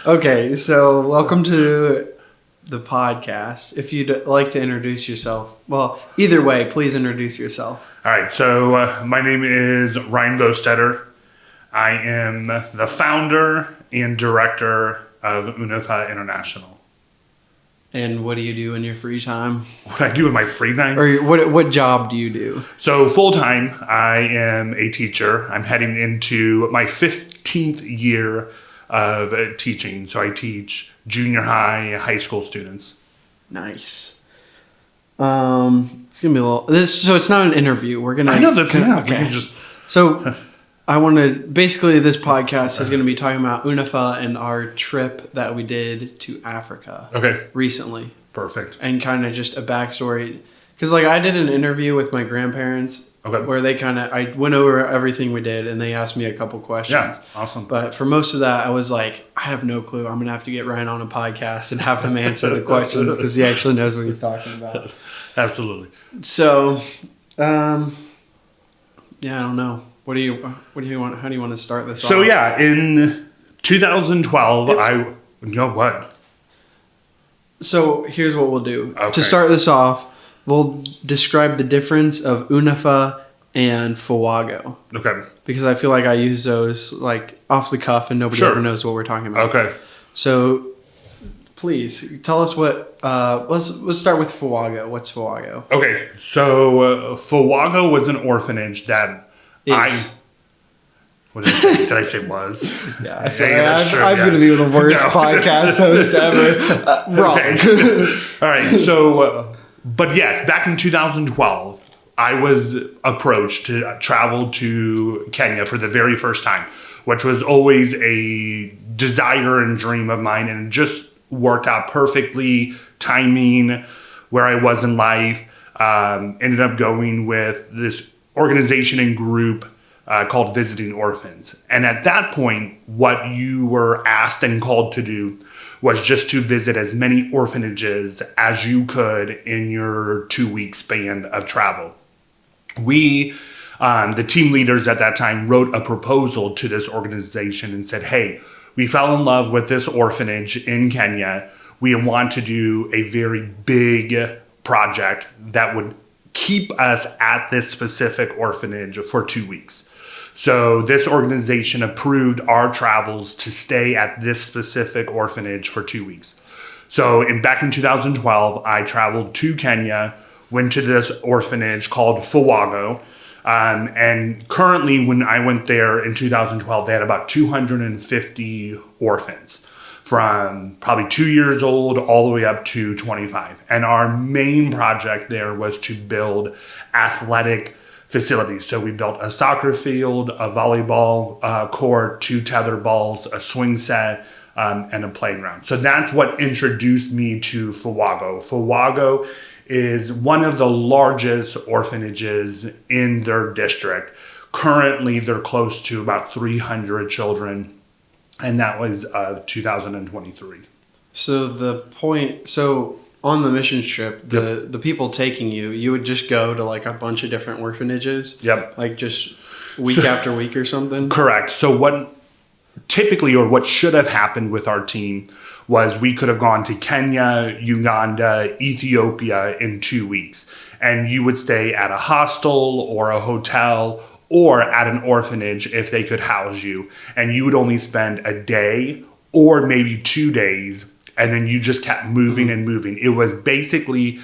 Okay, so welcome to the podcast. If you'd like to introduce yourself, well, either way, please introduce yourself. All right, so my name is Ryan Bostater. I am the founder and director of Unafaa International. And what do you do in your free time? What I do in my free time? Or what job do you do? So full-time, I am a teacher. I'm heading into my 15th year of teaching. So I teach junior high school students. Nice. It's gonna be a little. So it's not an interview. We're gonna. I know that. Yeah, okay. we can just. So I want to. Basically, this podcast is going to be talking about Unafaa and our trip that we did to Africa. Okay. Recently. Perfect. And kind of just a backstory, because like I did an interview with my grandparents. Okay. Where they I went over everything we did, and they asked me a couple questions. Yeah, awesome. But for most of that, I was like, I have no clue. I'm going to have to get Ryan on a podcast and have him answer the questions because he actually knows what he's talking about. Absolutely. So, yeah, I don't know. What do you want? How do you want to start this off? So yeah, in 2012, you know what? So here's what we'll do. Okay. To start this off, we'll describe the difference of Unafaa and FIWAGOH. Okay. Because I feel like I use those like off the cuff and nobody ever knows what we're talking about. Okay. So please tell us what. Let's start with FIWAGOH. What's FIWAGOH? Okay. So FIWAGOH was an orphanage that what did I say? Did I say was? Yeah, I'm going to be the worst podcast host ever. Wrong. Okay. All right. So, but yes, back in 2012, I was approached to travel to Kenya for the very first time, which was always a desire and dream of mine, and it just worked out perfectly. Timing, where I was in life, ended up going with this organization and group called Visiting Orphans. And at that point, what you were asked and called to do was just to visit as many orphanages as you could in your 2-week span of travel. We, the team leaders at that time, wrote a proposal to this organization and said, hey, we fell in love with this orphanage in Kenya. We want to do a very big project that would keep us at this specific orphanage for 2 weeks. So this organization approved our travels to stay at this specific orphanage for 2 weeks. So back in 2012, I traveled to Kenya, went to this orphanage called FIWAGOH. And currently, when I went there in 2012, they had about 250 orphans from probably 2 years old all the way up to 25. And our main project there was to build athletic facilities. So we built a soccer field, a volleyball court, 2 tether balls, a swing set, and a playground. So that's what introduced me to FIWAGOH. FIWAGOH is one of the largest orphanages in their district. Currently, they're close to about 300 children, and that was 2023. So on the mission trip, the people taking you would just go to like a bunch of different orphanages? Yep. Like just week after week or something? Correct. So what should have happened with our team was we could have gone to Kenya, Uganda, Ethiopia in 2 weeks. And you would stay at a hostel or a hotel or at an orphanage if they could house you. And you would only spend a day or maybe 2 days, and then you just kept moving and moving. It was basically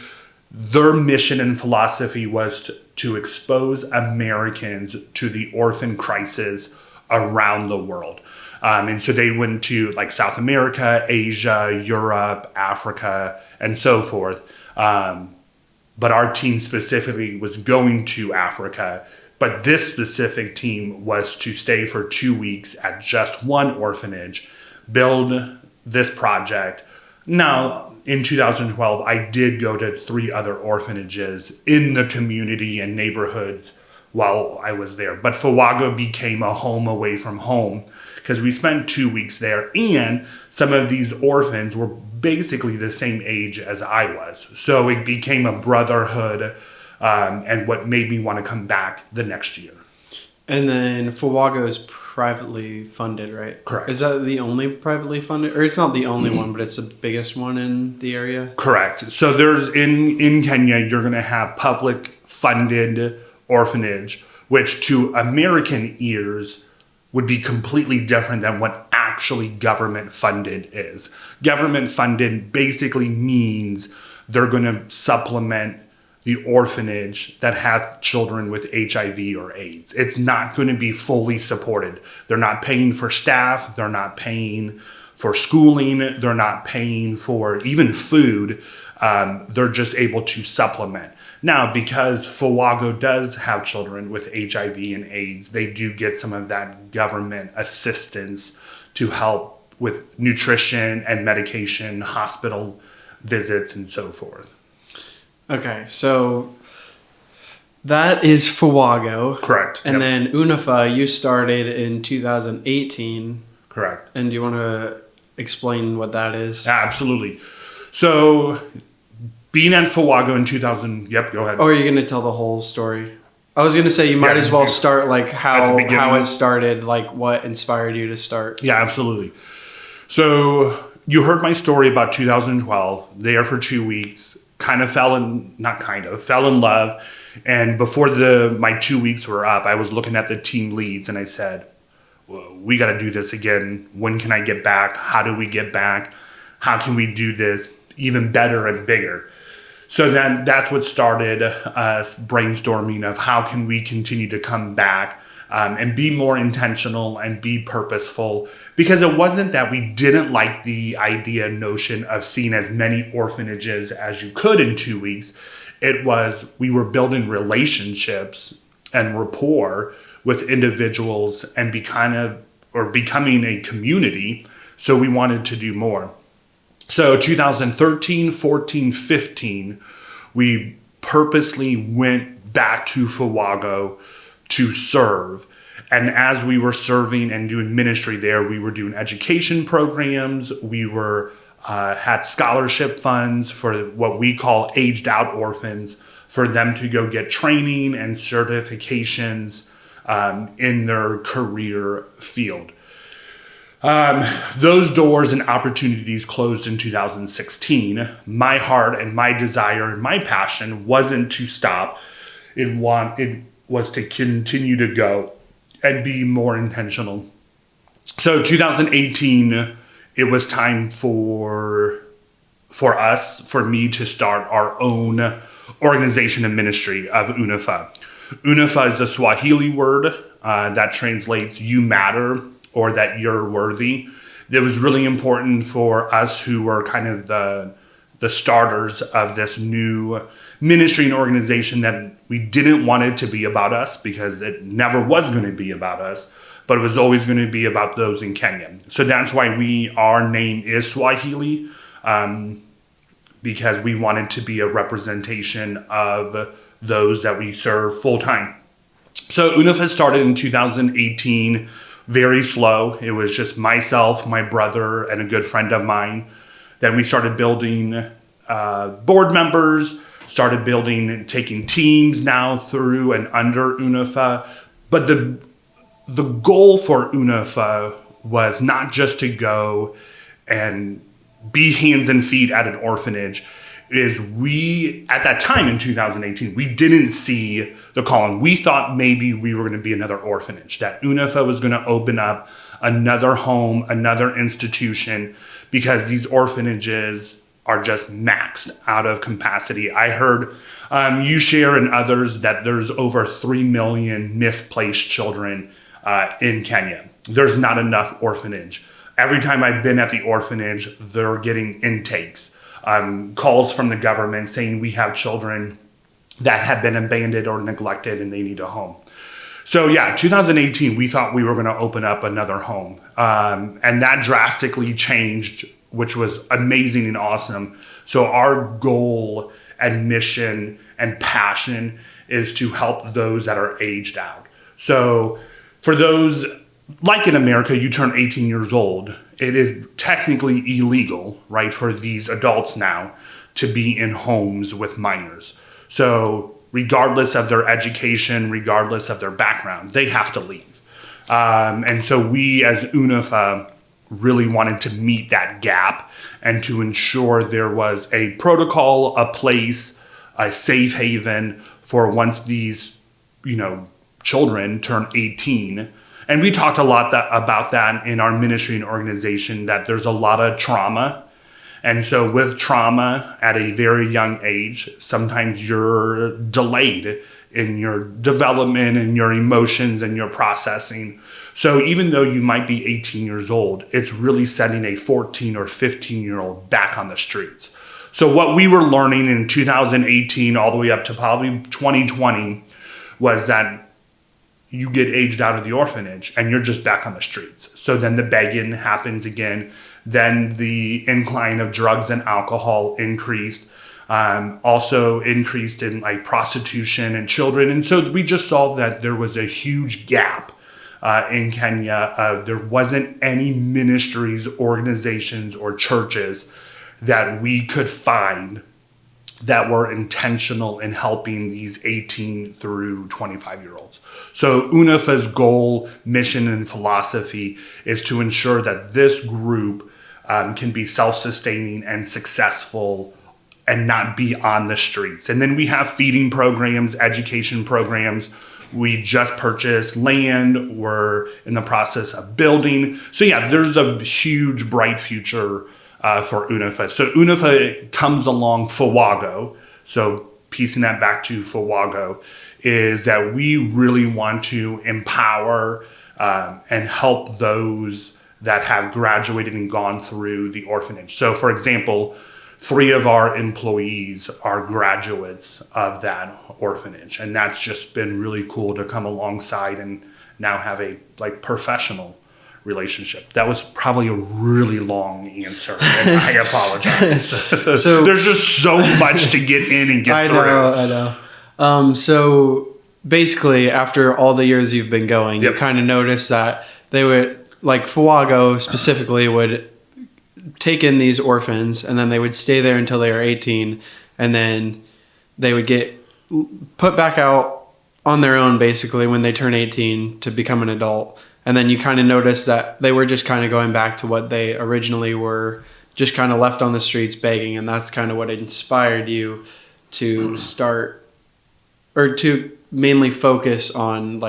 their mission and philosophy was to expose Americans to the orphan crisis around the world. And so they went to like South America, Asia, Europe, Africa, and so forth. But our team specifically was going to Africa. But this specific team was to stay for 2 weeks at just one orphanage, build this project. Now, in 2012, I did go to 3 other orphanages in the community and neighborhoods while I was there. But FIWAGOH became a home away from home because we spent 2 weeks there, and some of these orphans were basically the same age as I was. So it became a brotherhood, and what made me want to come back the next year. And then FIWAGOH is privately funded, right? Correct. Is that the only privately funded, or it's not the only one, but it's the biggest one in the area? Correct. So there's in Kenya, you're going to have public funded orphanage, which to American ears would be completely different than what actually government funded is. Government funded basically means they're going to supplement the orphanage that has children with HIV or AIDS. It's not going to be fully supported. They're not paying for staff. They're not paying for schooling. They're not paying for even food. They're just able to supplement. Now, because FIWAGOH does have children with HIV and AIDS, they do get some of that government assistance to help with nutrition and medication, hospital visits, and so forth. Okay, so that is FIWAGOH. Correct. And then Unafaa, you started in 2018. Correct. And do you want to explain what that is? Absolutely. So, being at FIWAGOH in 2000, yep, go ahead. Oh, are you going to tell the whole story? I was going to say you might as well start like how it started, like what inspired you to start. Yeah, absolutely. So, you heard my story about 2012, there for 2 weeks, fell in love. And before my 2 weeks were up, I was looking at the team leads and I said, well, we got to do this again. When can I get back? How do we get back? How can we do this even better and bigger? So then that's what started us brainstorming of how can we continue to come back and be more intentional and be purposeful, because it wasn't that we didn't like the idea notion of seeing as many orphanages as you could in 2 weeks. It was we were building relationships and rapport with individuals and becoming a community. So we wanted to do more. So 2013, 14, 15, we purposely went back to FIWAGOH to serve. And as we were serving and doing ministry there, we were doing education programs. We had scholarship funds for what we call aged out orphans, for them to go get training and certifications in their career field. Those doors and opportunities closed in 2016. My heart and my desire and my passion wasn't to stop. It was to continue to go and be more intentional. So 2018, it was time for me to start our own organization and ministry of Unafaa. Unafaa is a Swahili word that translates "you matter" or that you're worthy. It was really important for us who were kind of the starters of this new ministry and organization that we didn't want it to be about us, because it never was going to be about us, but it was always going to be about those in Kenya. So that's why our name is Swahili, because we wanted to be a representation of those that we serve full time. So Unafaa started in 2018, very slow. It was just myself, my brother, and a good friend of mine. Then we started building board members, started building and taking teams now through and under Unafaa. But the goal for Unafaa was not just to go and be hands and feet at an orphanage. At that time in 2018, we didn't see the calling. We thought maybe we were going to be another orphanage, that Unafaa was going to open up another home, another institution, because these orphanages are just maxed out of capacity. I heard you share and others that there's over 3 million misplaced children in Kenya. There's not enough orphanage. Every time I've been at the orphanage, they're getting intakes. Calls from the government saying we have children that have been abandoned or neglected and they need a home. So yeah, 2018, we thought we were going to open up another home. And that drastically changed, which was amazing and awesome. So our goal and mission and passion is to help those that are aged out. So for those, like in America, you turn 18 years old. It is technically illegal, right, for these adults now to be in homes with minors. So regardless of their education, regardless of their background, they have to leave. And so we as Unafaa really wanted to meet that gap and to ensure there was a protocol, a place, a safe haven for once these, children turn 18. And we talked a lot about that in our ministry and organization, that there's a lot of trauma. And so with trauma at a very young age, sometimes you're delayed in your development and your emotions and your processing. So even though you might be 18 years old, it's really sending a 14 or 15-year-old back on the streets. So what we were learning in 2018 all the way up to probably 2020 was that you get aged out of the orphanage and you're just back on the streets. So then the begging happens again. Then the incline of drugs and alcohol increased. Also increased in like prostitution and children. And so we just saw that there was a huge gap in Kenya. There wasn't any ministries, organizations, or churches that we could find that were intentional in helping these 18 through 25-year-olds. So Unafaa's goal, mission, and philosophy is to ensure that this group can be self-sustaining and successful and not be on the streets. And then we have feeding programs, education programs. We just purchased land. We're in the process of building. So yeah, there's a huge, bright future for Unafaa. So Unafaa comes along FIWAGOH. So piecing that back to FIWAGOH is that we really want to empower and help those that have graduated and gone through the orphanage. So for example, 3 of our employees are graduates of that orphanage. And that's just been really cool to come alongside and now have a professional relationship. That was probably a really long answer, and I apologize. So there's just so much to get in and get through. I know. So basically, after all the years you've been going, you kind of noticed that they would, like FIWAGOH specifically, would take in these orphans, and then they would stay there until they were 18, and then they would get put back out on their own, basically, when they turn 18 to become an adult. And then you kind of notice that they were just kind of going back to what they originally were, just kind of left on the streets begging. And that's kind of what inspired you to start, or to mainly focus on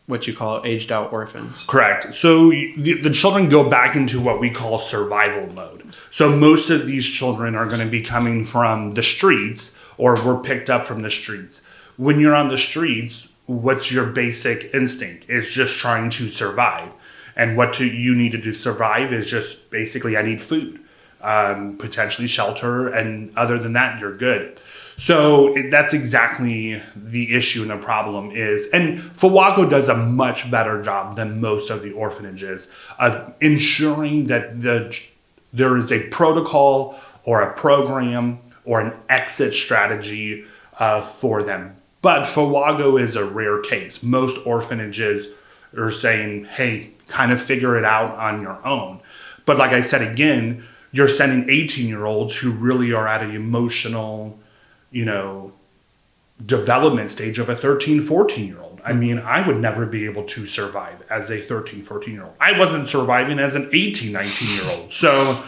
what you call aged out orphans. Correct. So the children go back into what we call survival mode. So most of these children are going to be coming from the streets, or were picked up from the streets. When you're on the streets, what's your basic instinct? It's just trying to survive. And what you need to do to survive is just basically, I need food, potentially shelter, and other than that, you're good. So that's exactly the issue and the problem is, and FIWAGOH does a much better job than most of the orphanages of ensuring that there is a protocol or a program or an exit strategy for them. But FIWAGOH is a rare case. Most orphanages are saying, hey, kind of figure it out on your own. But like I said, again, you're sending 18-year-olds who really are at an emotional, development stage of a 13, 14-year-old. I mean, I would never be able to survive as a 13, 14-year-old. I wasn't surviving as an 18, 19-year-old. So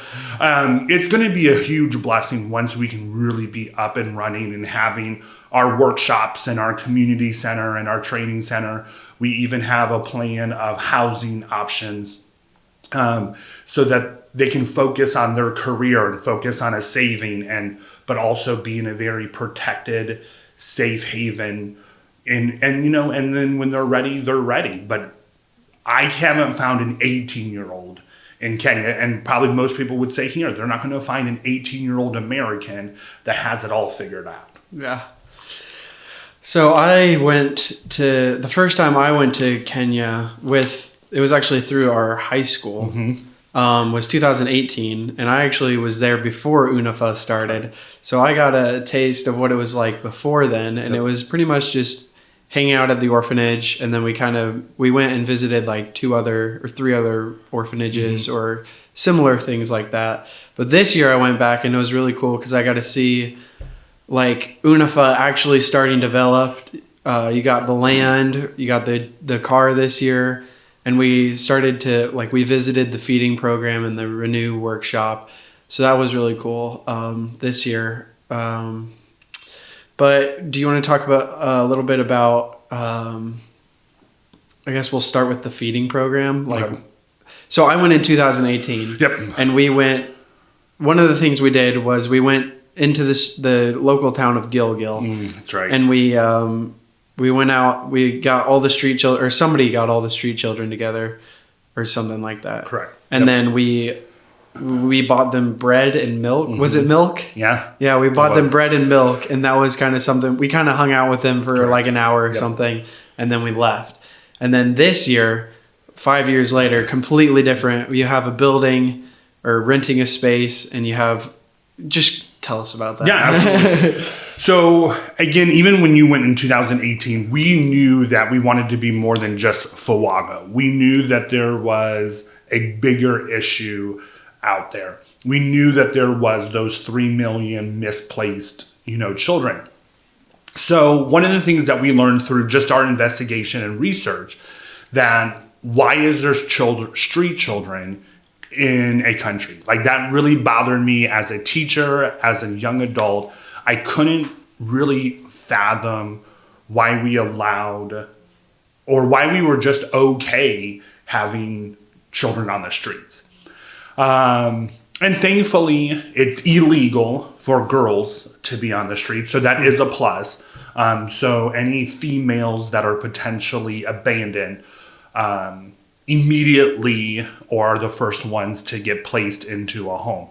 it's going to be a huge blessing once we can really be up and running and having our workshops and our community center and our training center. We even have a plan of housing options so that they can focus on their career and focus on a saving, but also be in a very protected, safe haven. And then when they're ready, they're ready. But I haven't found an 18-year-old in Kenya, and probably most people would say here, they're not going to find an 18-year-old American that has it all figured out. Yeah. So the first time I went to Kenya it was actually through our high school, was 2018. And I actually was there before Unafaa started. So I got a taste of what it was like before then. And it was pretty much just hanging out at the orphanage. And then we went and visited 3 other orphanages or similar things like that. But this year I went back and it was really cool because I got to see Unafaa actually starting to develop. You got the land, you got the car this year, and we started to we visited the feeding program and the Renew workshop. So that was really cool this year. But do you want to talk about a little bit about? I guess we'll start with the feeding program. So I went in 2018. Yep. And we went. One of the things we did was we went into the local town of Gilgil. That's right. And we went out. We got all the street children, or somebody got all the street children together, or something like that. Correct. And then we bought them bread and milk. Was it milk? Yeah. Yeah, we bought them bread and milk, and that was kind of something. We kind of hung out with them for like an hour or something, and then we left. And then this year, 5 years later, completely different. You have a building or renting a space, and you have just tell us about that. Yeah, absolutely. So again, even when you went in 2018, we knew that we wanted to be more than just FIWAGOH. We knew that there was a bigger issue out there. We knew that there was those 3 million misplaced, children. So one of the things that we learned through just our investigation and research, that why is there street children in a country? That really bothered me as a teacher, as a young adult. I couldn't really fathom why we allowed, or why we were just okay having children on the streets. And thankfully, it's illegal for girls to be on the street, so that is a plus. So any females that are potentially abandoned immediately are the first ones to get placed into a home.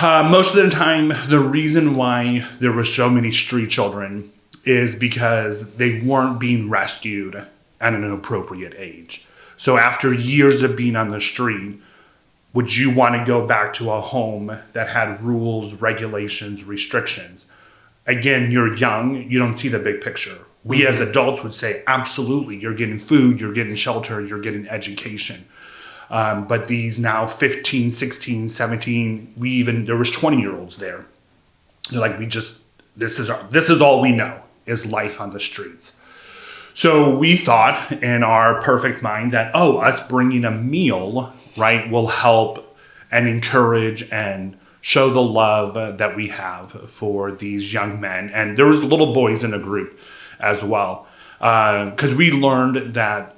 Most of the time, the reason why there were so many street children is because they weren't being rescued at an appropriate age. So after years of being on the street, would you want to go back to a home that had rules, regulations, restrictions? Again, you're young, you don't see the big picture. We as adults would say, absolutely, you're getting food, you're getting shelter, you're getting education. But these now 15, 16, 17, there was 20-year-olds there. They're like, this is all we know is life on the streets. So we thought in our perfect mind that, us bringing a meal, right, will help and encourage and show the love that we have for these young men. And there was little boys in the group as well. Because we learned that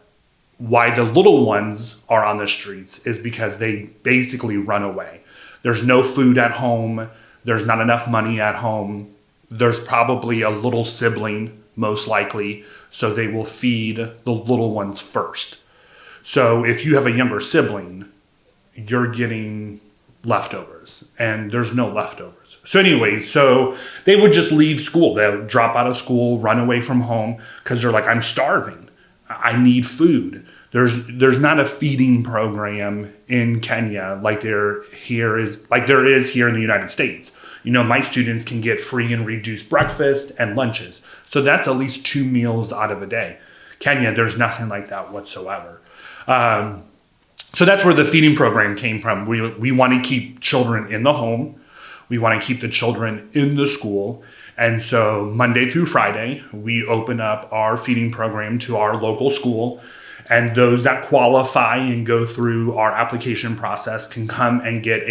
why the little ones are on the streets is because they basically run away. There's no food at home. There's not enough money at home. There's probably a little sibling, most likely, so they will feed the little ones first. So if you have a younger sibling, you're getting leftovers, and there's no leftovers. So anyways, so they would just leave school. They would drop out of school, run away from home, because they're like, I'm starving. I need food. There's not a feeding program in Kenya like there is here in the United States. My students can get free and reduced breakfast and lunches. So that's at least 2 meals out of a day. Kenya, there's nothing like that whatsoever. So that's where the feeding program came from. We want to keep children in the home. We want to keep the children in the school. And so Monday through Friday, we open up our feeding program to our local school. And those that qualify and go through our application process can come and get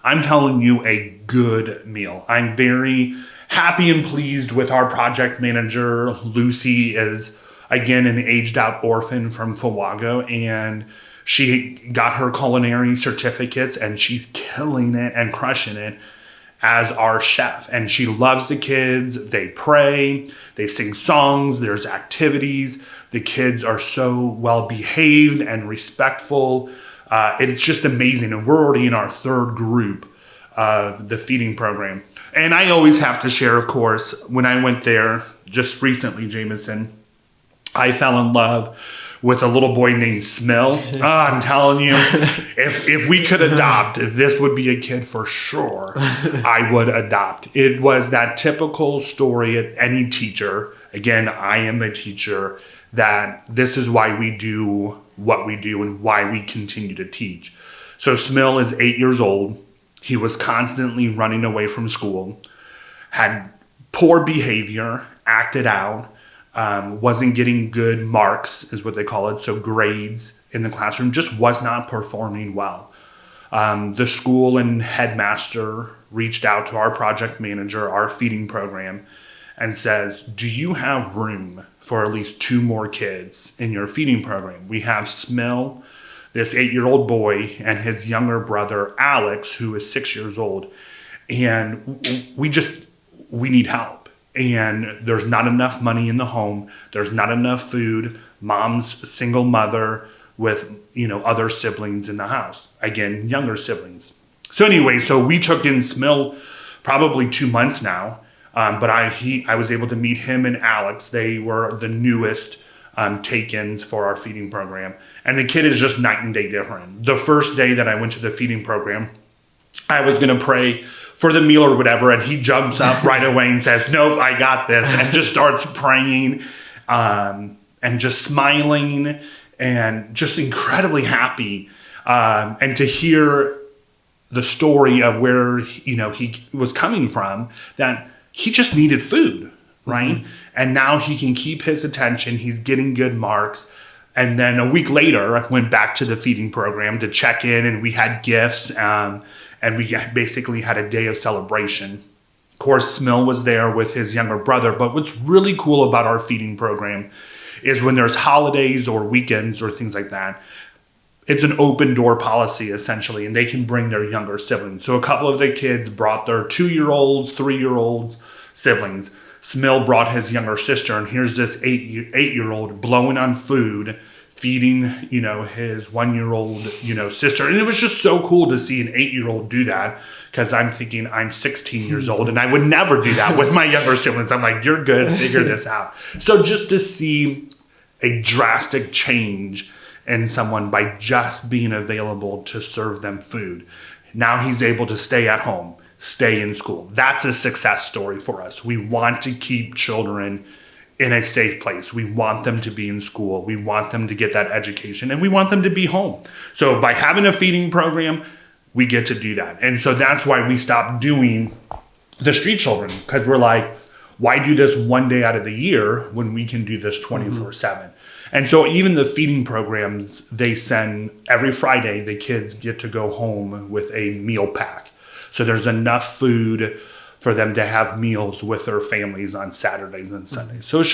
I'm telling you, a good meal. I'm very happy and pleased with our project manager. Lucy is, again, an aged out orphan from FIWAGOH, and she got her culinary certificates, and she's killing it and crushing it as our chef. And she loves the kids. They pray, they sing songs, there's activities. The kids are so well behaved and respectful. It's just amazing. And we're already in our 3rd group of the feeding program. And I always have to share, of course, when I went there just recently, Jameson, I fell in love with a little boy named Smill. I'm telling you, if we could adopt, if this would be a kid for sure, I would adopt. It was that typical story of any teacher. Again, I am a teacher, that this is why we do what we do and why we continue to teach. So Smill is 8 years old. He was constantly running away from school, had poor behavior, acted out, wasn't getting good marks, is what they call it, so grades in the classroom, just was not performing well. The school and headmaster reached out to our project manager, our feeding program, and says, do you have room for at least 2 more kids in your feeding program? We have Smil, this 8-year-old boy, and his younger brother, Alex, who is 6 years old. And we need help. And there's not enough money in the home. There's not enough food. Mom's a single mother with, other siblings in the house. Again, younger siblings. So anyway, we took in Smil probably 2 months now. But I was able to meet him and Alex. They were the newest take-ins for our feeding program. And the kid is just night and day different. The first day that I went to the feeding program, I was going to pray for the meal or whatever, and he jumps up right away and says, nope, I got this, and just starts praying and just smiling and just incredibly happy. And to hear the story of where, he was coming from, that he just needed food, right? Mm-hmm. And now he can keep his attention. He's getting good marks. And then a week later, I went back to the feeding program to check in, and we had gifts, and we basically had a day of celebration. Of course, Smil was there with his younger brother. But what's really cool about our feeding program is when there's holidays or weekends or things like that, it's an open door policy, essentially, and they can bring their younger siblings. So a couple of the kids brought their 2-year-olds, 3-year-olds siblings. Smil brought his younger sister, and here's this 8-year-old blowing on food, feeding, his 1-year-old, sister. And it was just so cool to see an 8-year-old do that, because I'm thinking I'm 16 years old, and I would never do that with my younger siblings. I'm like, you're good, figure this out. So just to see a drastic change in someone by just being available to serve them food. Now he's able to stay at home, stay in school. That's a success story for us. We want to keep children in a safe place. We want them to be in school. We want them to get that education, and we want them to be home. So by having a feeding program, we get to do that. And so that's why we stopped doing the street children, because we're like, why do this one day out of the year when we can do this 24/7? And so even the feeding programs, they send every Friday, the kids get to go home with a meal pack. So there's enough food for them to have meals with their families on Saturdays and Sundays. So it's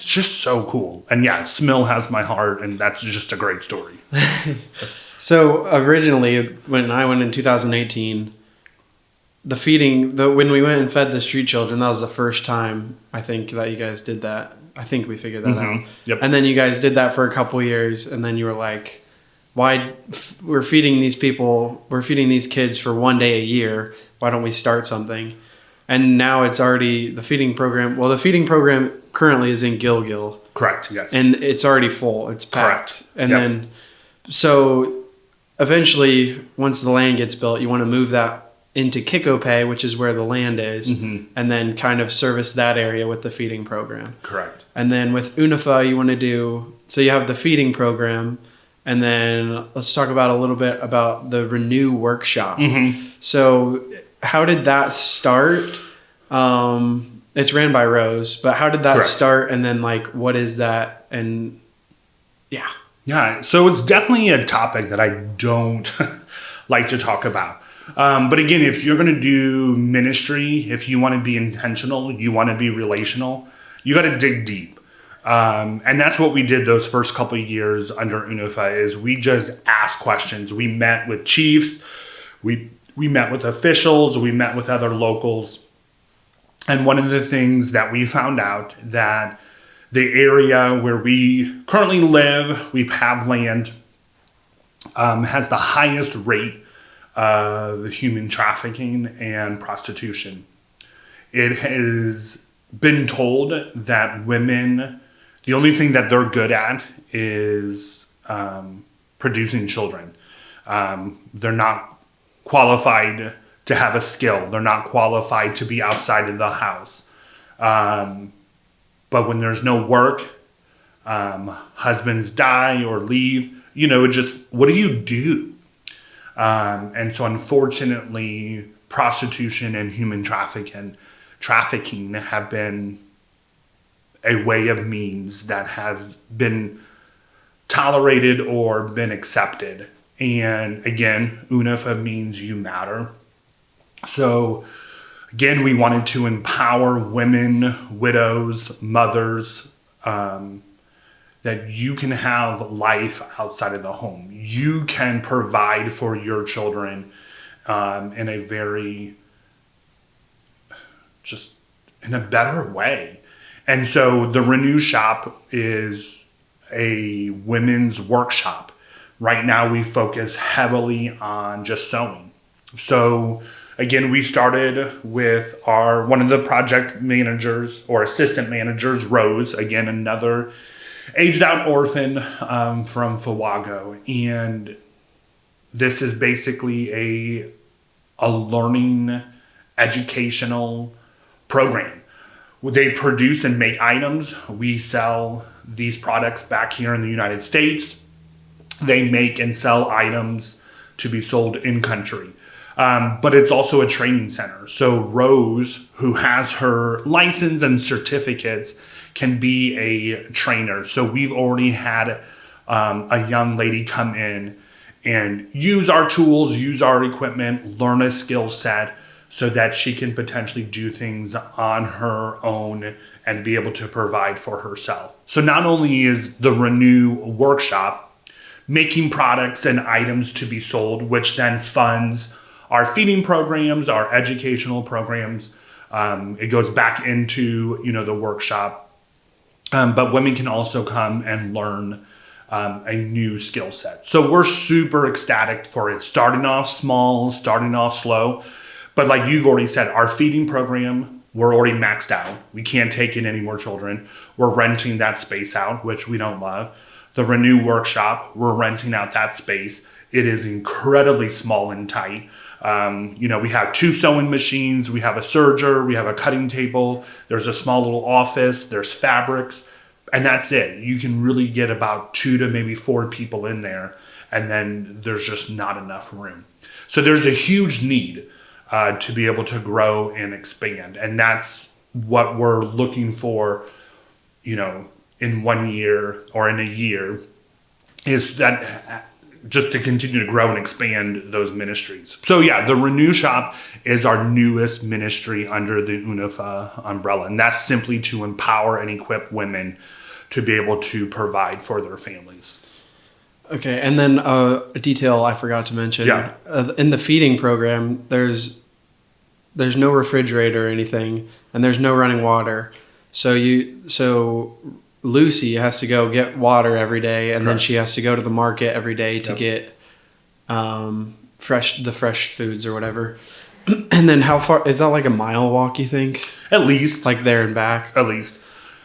just so cool. And yeah, Smil has my heart, and that's just a great story. So originally, when I went in 2018, when we went and fed the street children, that was the first time I think that you guys did that. I think we figured that out. Yep. And then you guys did that for a couple years, and then you were like, we're feeding these kids for one day a year. Why don't we start something? And now it's already the feeding program. Well, the feeding program currently is in Gilgil. Correct, yes. And it's already full. It's packed. Correct. And then, so eventually, once the land gets built, you want to move that into Kikope, which is where the land is, and then kind of service that area with the feeding program. Correct. And then with Unafaa, you want to do, so you have the feeding program, and then let's talk about a little bit about the Renew workshop. So how did that start? It's ran by Rose, but how did that Correct. start? And then what is that? And yeah. Yeah, so it's definitely a topic that I don't like to talk about. But again, if you're going to do ministry, if you want to be intentional, you want to be relational, you got to dig deep. And that's what we did those first couple of years under Unafaa, is we just asked questions. We met with chiefs, we met with officials, we met with other locals. And one of the things that we found out, that the area where we currently live, we have land, has the highest rate of human trafficking and prostitution. It has been told that women, the only thing that they're good at is producing children. They're not qualified to have a skill. They're not qualified to be outside of the house. But when there's no work, husbands die or leave, what do you do? And so unfortunately, prostitution and human trafficking have been a way of means that has been tolerated or been accepted. And again, Unafaa means you matter. So again, we wanted to empower women, widows, mothers, that you can have life outside of the home. You can provide for your children in a very, just in a better way. And so the Renew Shop is a women's workshop. Right now we focus heavily on just sewing. So again, we started with one of the project managers or assistant managers, Rose, again, another aged out orphan from FIWAGOH. And this is basically a learning educational program. They produce and make items. We sell these products back here in the United States. They make and sell items to be sold in country. But it's also a training center. So Rose, who has her license and certificates, can be a trainer. So we've already had a young lady come in and use our tools, use our equipment, learn a skill set so that she can potentially do things on her own and be able to provide for herself. So not only is the Renew workshop making products and items to be sold, which then funds our feeding programs, our educational programs. It goes back into, the workshop. But women can also come and learn a new skill set. So we're super ecstatic for it. Starting off small, starting off slow. But like you've already said, our feeding program, we're already maxed out. We can't take in any more children. We're renting that space out, which we don't love. The Renew workshop, we're renting out that space. It is incredibly small and tight. We have 2 sewing machines, we have a serger, we have a cutting table, there's a small little office, there's fabrics, and that's it. You can really get about 2 to maybe 4 people in there, and then there's just not enough room. So there's a huge need to be able to grow and expand, and that's what we're looking for, in 1 year or in a year, is that just to continue to grow and expand those ministries. So yeah, the Renew Shop is our newest ministry under the Unafaa umbrella. And that's simply to empower and equip women to be able to provide for their families. Okay, and then a detail I forgot to mention. Yeah. In the feeding program, there's no refrigerator or anything, and there's no running water. So Lucy has to go get water every day, and then she has to go to the market every day to get fresh foods or whatever. And then how far is that? Like a mile walk, you think? At least. Like there and back? At least.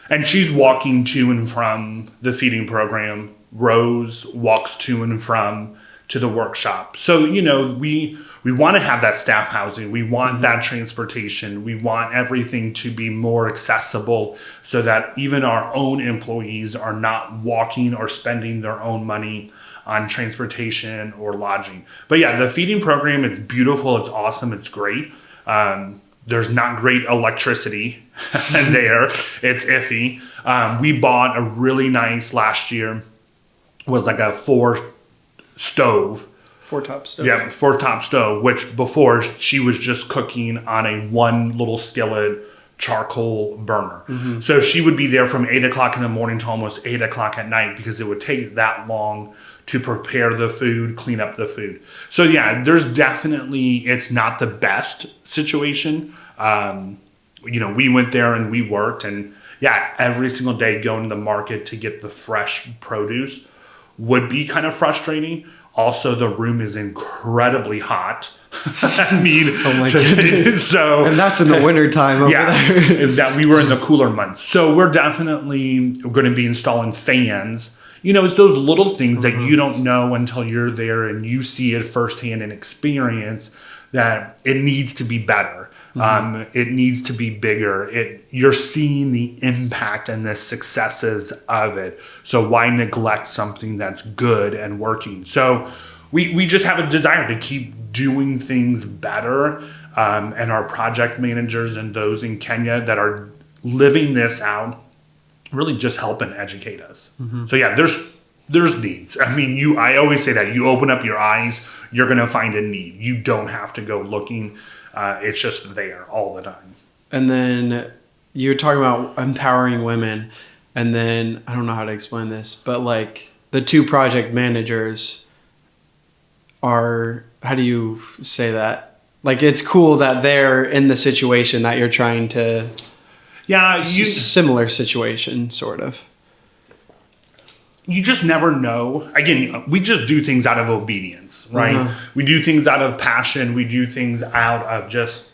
And she's walking to and from the feeding program. Rose walks to and from to the workshop. So, we want to have that staff housing. We want that transportation. We want everything to be more accessible so that even our own employees are not walking or spending their own money on transportation or lodging. But yeah, the feeding program, it's beautiful. It's awesome. It's great. There's not great electricity there. It's iffy. We bought a really nice last year, was like a 4-top stove. Yeah, 4-top stove, which before she was just cooking on a 1 little skillet charcoal burner. Mm-hmm. So she would be there from 8 o'clock in the morning to almost 8 o'clock at night because it would take that long to prepare the food, clean up the food. So yeah, there's definitely, it's not the best situation. We went there and we worked, and yeah, every single day going to the market to get the fresh produce would be kind of frustrating. Also, the room is incredibly hot. I mean, oh my goodness. So, and that's in the winter time over there. That we were in the cooler months. So we're definitely going to be installing fans. It's those little things that you don't know until you're there and you see it firsthand and experience that it needs to be better. It needs to be bigger. You're seeing the impact and the successes of it. So why neglect something that's good and working? So we just have a desire to keep doing things better. And our project managers and those in Kenya that are living this out really just help and educate us. So yeah, there's needs. I mean, I always say that you open up your eyes, you're going to find a need. You don't have to go looking. It's just there all the time. And then you're talking about empowering women. And then I don't know how to explain this, but like the two project managers are, how do you say that? Like, it's cool that they're in the situation that you're trying to. Yeah, similar situation, sort of. You just never know. Again, we just do things out of obedience, right? We do things out of passion. We do things out of just,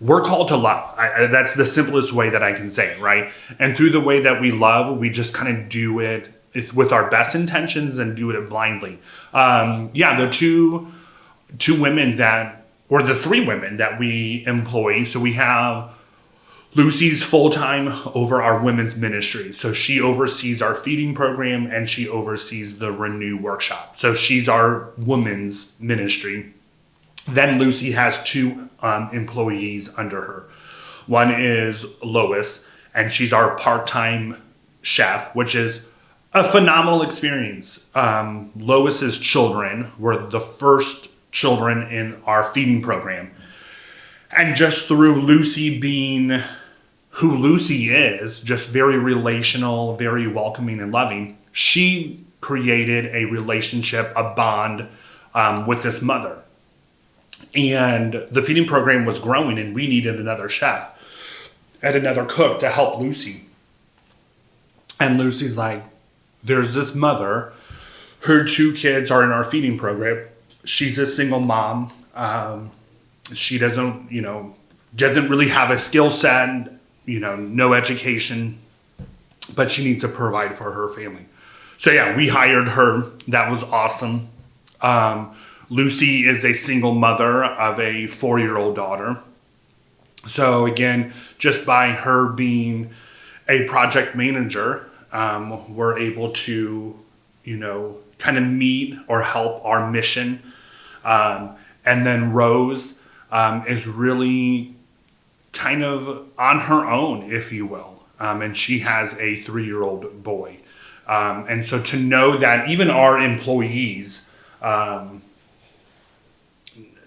we're called to love. That's the simplest way that I can say it, right? And through the way that we love, we just kind of do it with our best intentions and do it blindly. The two women or the three women that we employ. So we have Lucy's full-time over our women's ministry. So she oversees our feeding program and she oversees the Renew workshop. So she's our women's ministry. Then Lucy has two employees under her. One is Lois, and she's our part-time chef, which is a phenomenal experience. Lois's children were the first children in our feeding program. And just through Lucy being who Lucy is, just very relational, very welcoming and loving, she created a relationship, a bond with this mother. And the feeding program was growing and we needed another chef and another cook to help Lucy. And Lucy's like, there's this mother, her two kids are in our feeding program. She's a single mom. She doesn't really have a skill set, no education, but she needs to provide for her family. So yeah, we hired her. That was awesome. Lucy is a single mother of a 4-year-old daughter. So again, just by her being a project manager, we're able to, kind of meet or help our mission. And then Rose is really kind of on her own, if you will. And she has a 3-year-old boy. And so to know that even our employees, not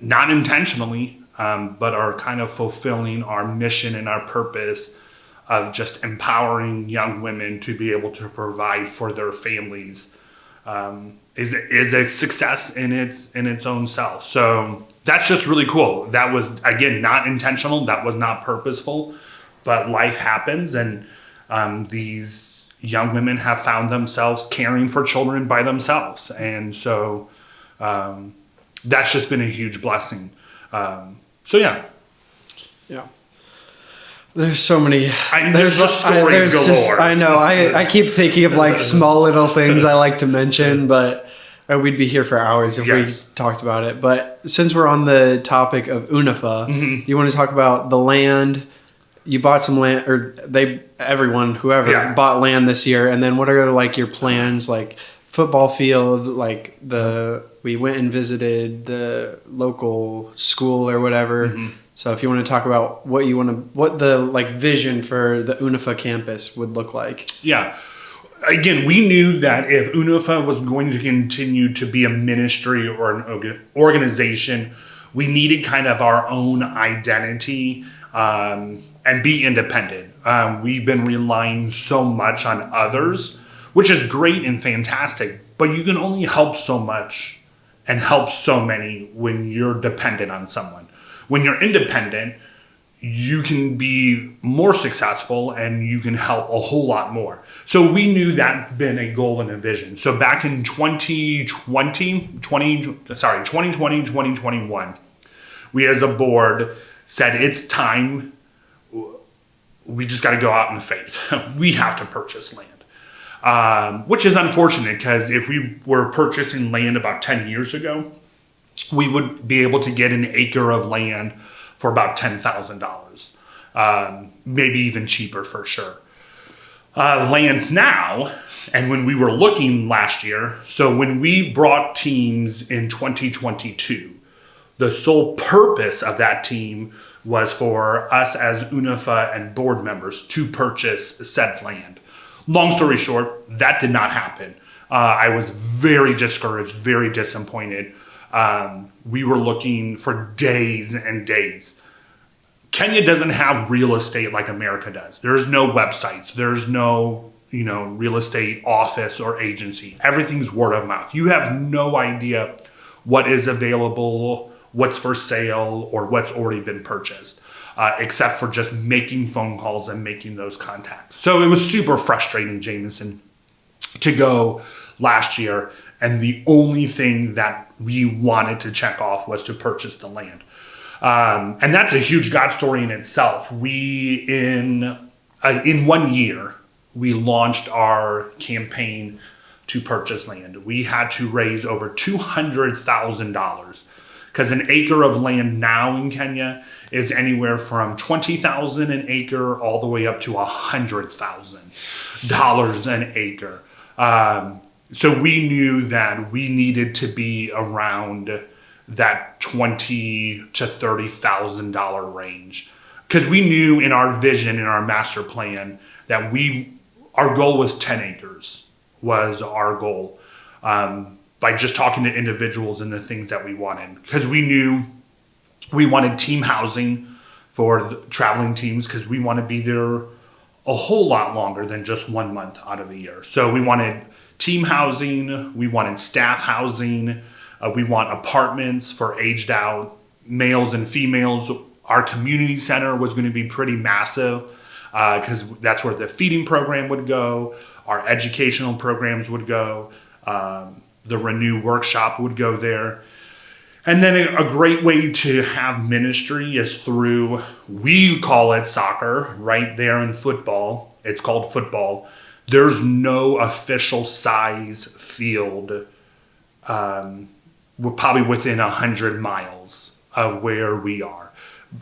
intentionally, but are kind of fulfilling our mission and our purpose of just empowering young women to be able to provide for their families, is a success in its own self. So that's just really cool. That was, again, not intentional. That was not purposeful, but life happens. And these young women have found themselves caring for children by themselves. And so that's just been a huge blessing. Yeah. There's so many. There's just stories galore. I know. I keep thinking of like small little things I like to mention, but we'd be here for hours if we talked about it. But since we're on the topic of Unafaa, you want to talk about the land? You bought some land, or whoever bought land this year, and then what are like your plans, like football field, like we went and visited the local school or whatever. So if you want to talk about what the like vision for the Unafaa campus would look like. Yeah. Again, we knew that if Unafaa was going to continue to be a ministry or an organization, we needed kind of our own identity and be independent. We've been relying so much on others, which is great and fantastic, but you can only help so much and help so many when you're dependent on someone. When you're independent, you can be more successful and you can help a whole lot more. So we knew that'd been a goal and a vision. So back in 2021, we as a board said, it's time. We just got to go out in faith. We have to purchase land, which is unfortunate because if we were purchasing land about 10 years ago, we would be able to get an acre of land for about $10,000, maybe even cheaper for sure. Land now, and when we were looking last year, so when we brought teams in 2022, the sole purpose of that team was for us as Unafaa and board members to purchase said land. Long story short, that did not happen. I was very discouraged, very disappointed. We were looking for days and days. Kenya doesn't have real estate like America does. There's no websites. There's no, real estate office or agency. Everything's word of mouth. You have no idea what is available, what's for sale, or what's already been purchased, except for just making phone calls and making those contacts. So it was super frustrating, Jameson, to go last year, and the only thing that we wanted to check off was to purchase the land. And that's a huge God story in itself. We, in 1 year, we launched our campaign to purchase land. We had to raise over $200,000 because an acre of land now in Kenya is anywhere from $20,000 an acre all the way up to $100,000 an acre. So we knew that we needed to be around that $20,000 to $30,000 range, because we knew in our vision, in our master plan, that our goal was 10 acres was our goal, by just talking to individuals and the things that we wanted, because we knew we wanted team housing for the traveling teams, because we want to be there a whole lot longer than just 1 month out of the year. So we wanted team housing, we wanted staff housing, we want apartments for aged out males and females. Our community center was going to be pretty massive, because that's where the feeding program would go. Our educational programs would go. The Renew workshop would go there. And then a great way to have ministry is through, we call it soccer, right there in football. It's called football. There's no official size field, we're probably within 100 miles of where we are.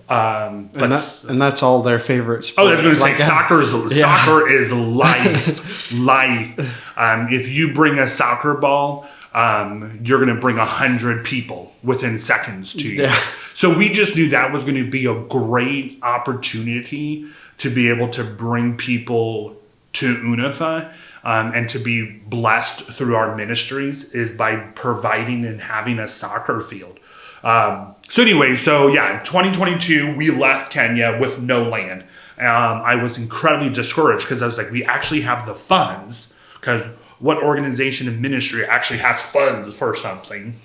And that's all their favorite sport. Oh, that's what I'm saying. Soccer is life. Life. If you bring a soccer ball, you're going to bring 100 people within seconds to you. Yeah. So we just knew that was going to be a great opportunity to be able to bring people to Unafaa, and to be blessed through our ministries is by providing and having a soccer field. In 2022, we left Kenya with no land. I was incredibly discouraged because I was like, we actually have the funds, because what organization in ministry actually has funds for something,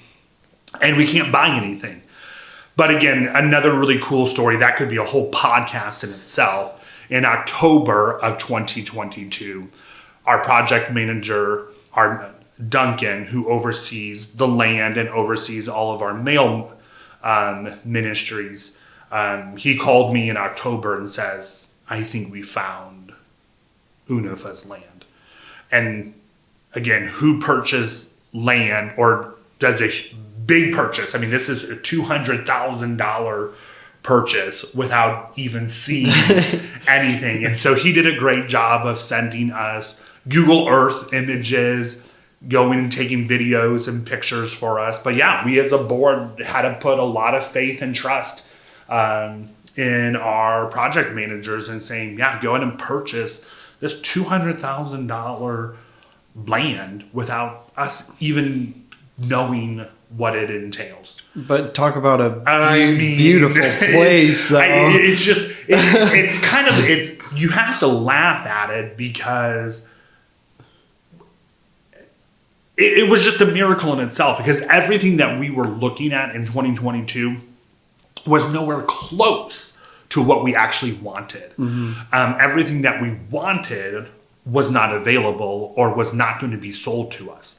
and we can't buy anything. But again, another really cool story, that could be a whole podcast in itself. In October of 2022, our project manager, our Duncan, who oversees the land and oversees all of our mail ministries, he called me in October and says, I think we found Unafaa's land. And again, who purchased land or does a big purchase? I mean, this is a $200,000 purchase without even seeing anything. And so he did a great job of sending us Google Earth images, going and taking videos and pictures for us. But yeah, we as a board had to put a lot of faith and trust in our project managers and saying, yeah, go ahead and purchase this $200,000 land without us even knowing what it entails. But talk about a beautiful place, though. You have to laugh at it because it was just a miracle in itself, because everything that we were looking at in 2022 was nowhere close to what we actually wanted. Mm-hmm. Everything that we wanted was not available or was not going to be sold to us.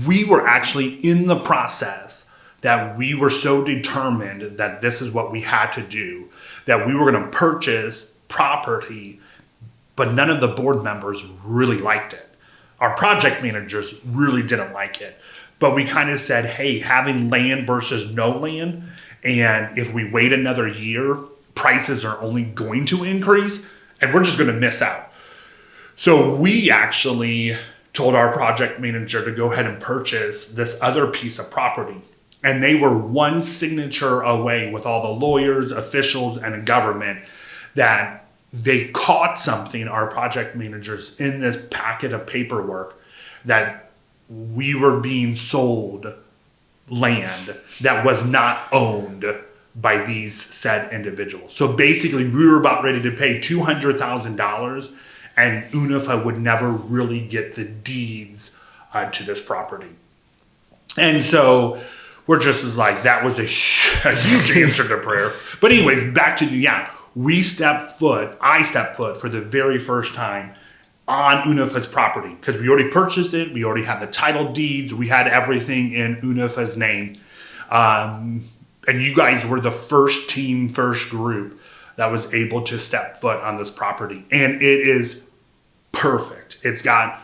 We were actually in the process that we were so determined that this is what we had to do, that we were going to purchase property, but none of the board members really liked it. Our project managers really didn't like it. But we kind of said, hey, having land versus no land, and if we wait another year, prices are only going to increase, and we're just going to miss out. So we actually told our project manager to go ahead and purchase this other piece of property. And they were one signature away with all the lawyers, officials, and the government that they caught something, our project managers, in this packet of paperwork that we were being sold land that was not owned by these said individuals. So basically, we were about ready to pay $200,000, and Unafaa would never really get the deeds to this property. And so we're just as like, that was a huge answer to prayer. But anyways, back to I stepped foot for the very first time on Unafaa's property, because we already purchased it. We already had the title deeds. We had everything in Unafaa's name. And you guys were the first group that was able to step foot on this property. And it is perfect. It's got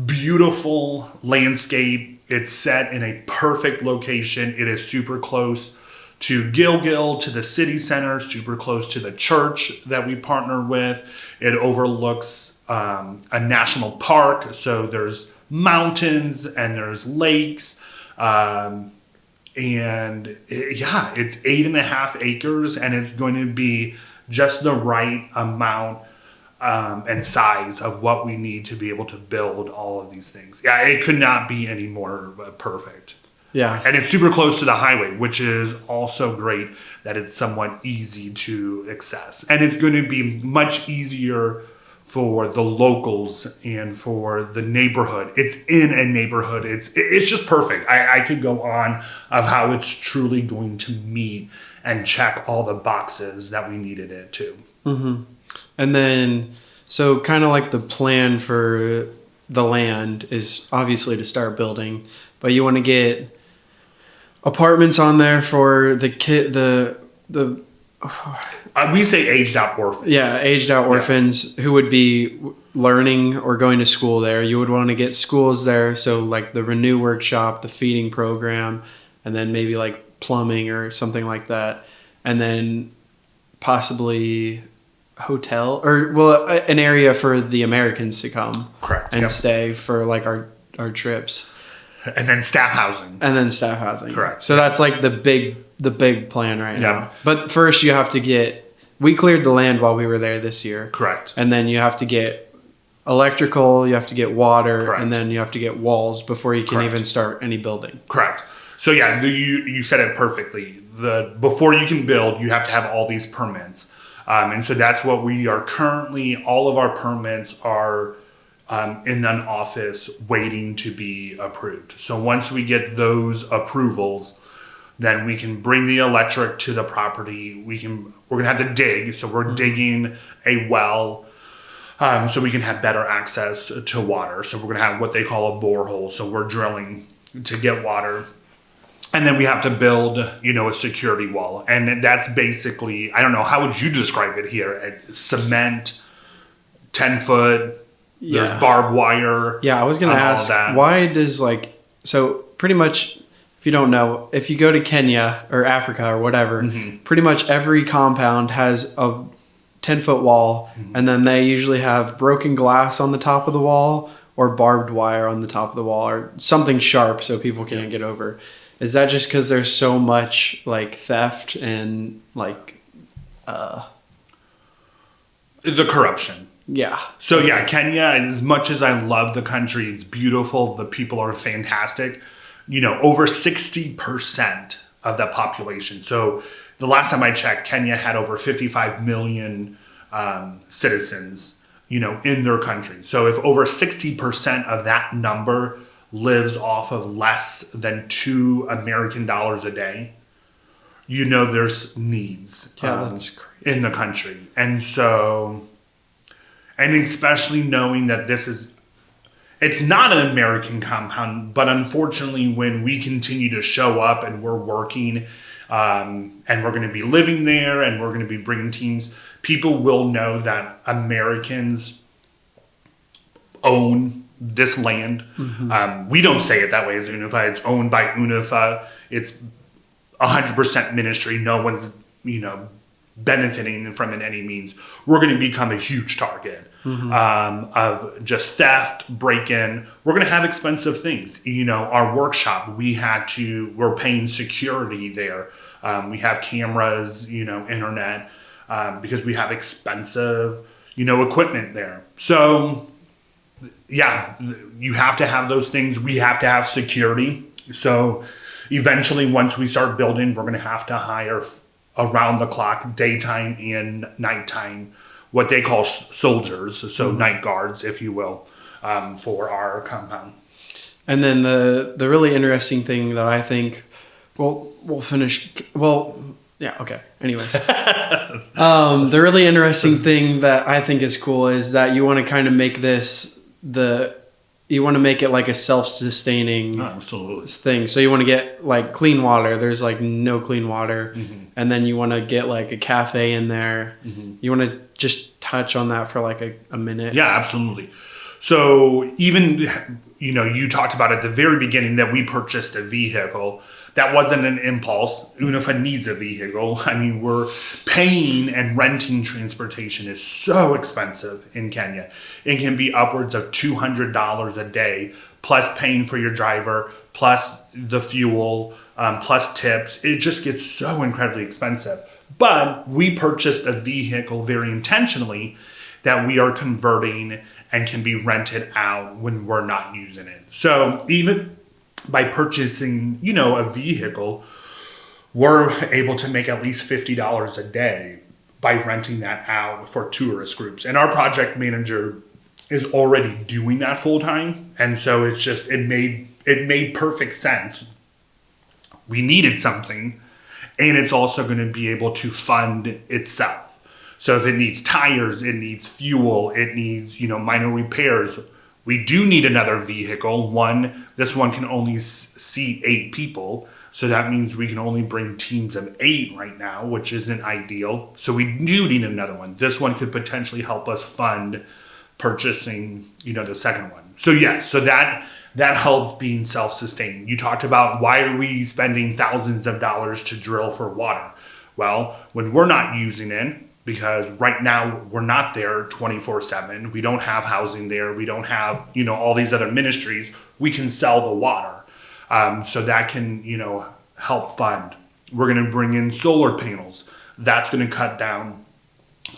beautiful landscape. It's set in a perfect location. It is super close to Gilgil, to the city center, super close to the church that we partner with. It overlooks a national park. So there's mountains and there's lakes. It's 8.5 acres, and it's going to be just the right amount and size of what we need to be able to build all of these things. Yeah, it could not be any more perfect. Yeah. And it's super close to the highway, which is also great that it's somewhat easy to access. And it's going to be much easier for the locals and for the neighborhood. It's in a neighborhood. It's just perfect. I could go on of how it's truly going to meet and check all the boxes that we needed it to. Mm-hmm. And then, so kind of like the plan for the land is obviously to start building, but you want to get apartments on there for the we say aged out orphans. Yeah, aged out orphans who would be learning or going to school there. You would want to get schools there, so like the Renew workshop, the feeding program, and then maybe like plumbing or something like that, and then possibly hotel or an area for the Americans to come and stay for like our trips. And then staff housing. Correct. So that's like the big plan right now. But first you have to we cleared the land while we were there this year. Correct. And then you have to get electrical, you have to get water, and then you have to get walls before you can even start any building. Correct. So you said it perfectly. Before you can build, you have to have all these permits. And so that's what we are currently, all of our permits are in an office waiting to be approved. So once we get those approvals, then we can bring the electric to the property. We're going to have to dig. So we're digging a well so we can have better access to water. So we're going to have what they call a borehole. So we're drilling to get water. And then we have to build, a security wall. And that's basically, I don't know, how would you describe it here? Cement, 10 foot, there's barbed wire. Yeah, I was going to ask, why does so pretty much, if you don't know, if you go to Kenya or Africa or whatever, pretty much every compound has a 10-foot wall, and then they usually have broken glass on the top of the wall or barbed wire on the top of the wall or something sharp so people can't get over. Is that just because there's so much theft and the corruption? Yeah. So Kenya, as much as I love the country, it's beautiful. The people are fantastic. Over 60% of the population. So the last time I checked, Kenya had over 55 million citizens, in their country. So if over 60% of that number lives off of less than $2 American a day, there's needs that's crazy. In the country. And so, and especially knowing that it's not an American compound, but unfortunately when we continue to show up and we're working and we're going to be living there and we're going to be bringing teams, people will know that Americans own this land. We don't say it that way as Unafaa. It's owned by Unafaa. It's 100% ministry. No one's, benefiting from it in any means. We're going to become a huge target of just theft, break-in. We're going to have expensive things. Our workshop, we're paying security there. We have cameras, internet. because we have expensive, equipment there. So, yeah, you have to have those things. We have to have security. So eventually, once we start building, we're going to have to hire around the clock, daytime and nighttime, what they call soldiers, so night guards, if you will, for our compound. And then the really interesting thing that I think, we'll finish. Well, yeah, okay. Anyways, the really interesting thing that I think is cool is that you want to kind of make this you want to make it like a self-sustaining thing. So you want to get like clean water. There's like no clean water. And then you want to get like a cafe in there. You want to just touch on that for like a minute. Yeah, absolutely. So even, you talked about at the very beginning that we purchased a vehicle. That wasn't an impulse. Unafaa needs a vehicle. I mean, we're paying and renting transportation is so expensive in Kenya. It can be upwards of $200 a day, plus paying for your driver, plus the fuel, plus tips. It just gets so incredibly expensive. But we purchased a vehicle very intentionally that we are converting and can be rented out when we're not using it. So even by purchasing, a vehicle, we're able to make at least $50 a day by renting that out for tourist groups. And our project manager is already doing that full time. And so it's just, it made perfect sense. We needed something, and it's also going to be able to fund itself. So if it needs tires, it needs fuel, it needs, minor repairs. We do need another vehicle. This one can only seat 8 people. So that means we can only bring teams of 8 right now, which isn't ideal. So we do need another one. This one could potentially help us fund purchasing, the second one. So yes, so that helps being self-sustaining. You talked about why are we spending thousands of dollars to drill for water? Well, when we're not using it, because right now we're not there 24/7. We don't have housing there. We don't have, all these other ministries. We can sell the water. So that can, help fund. We're going to bring in solar panels. That's going to cut down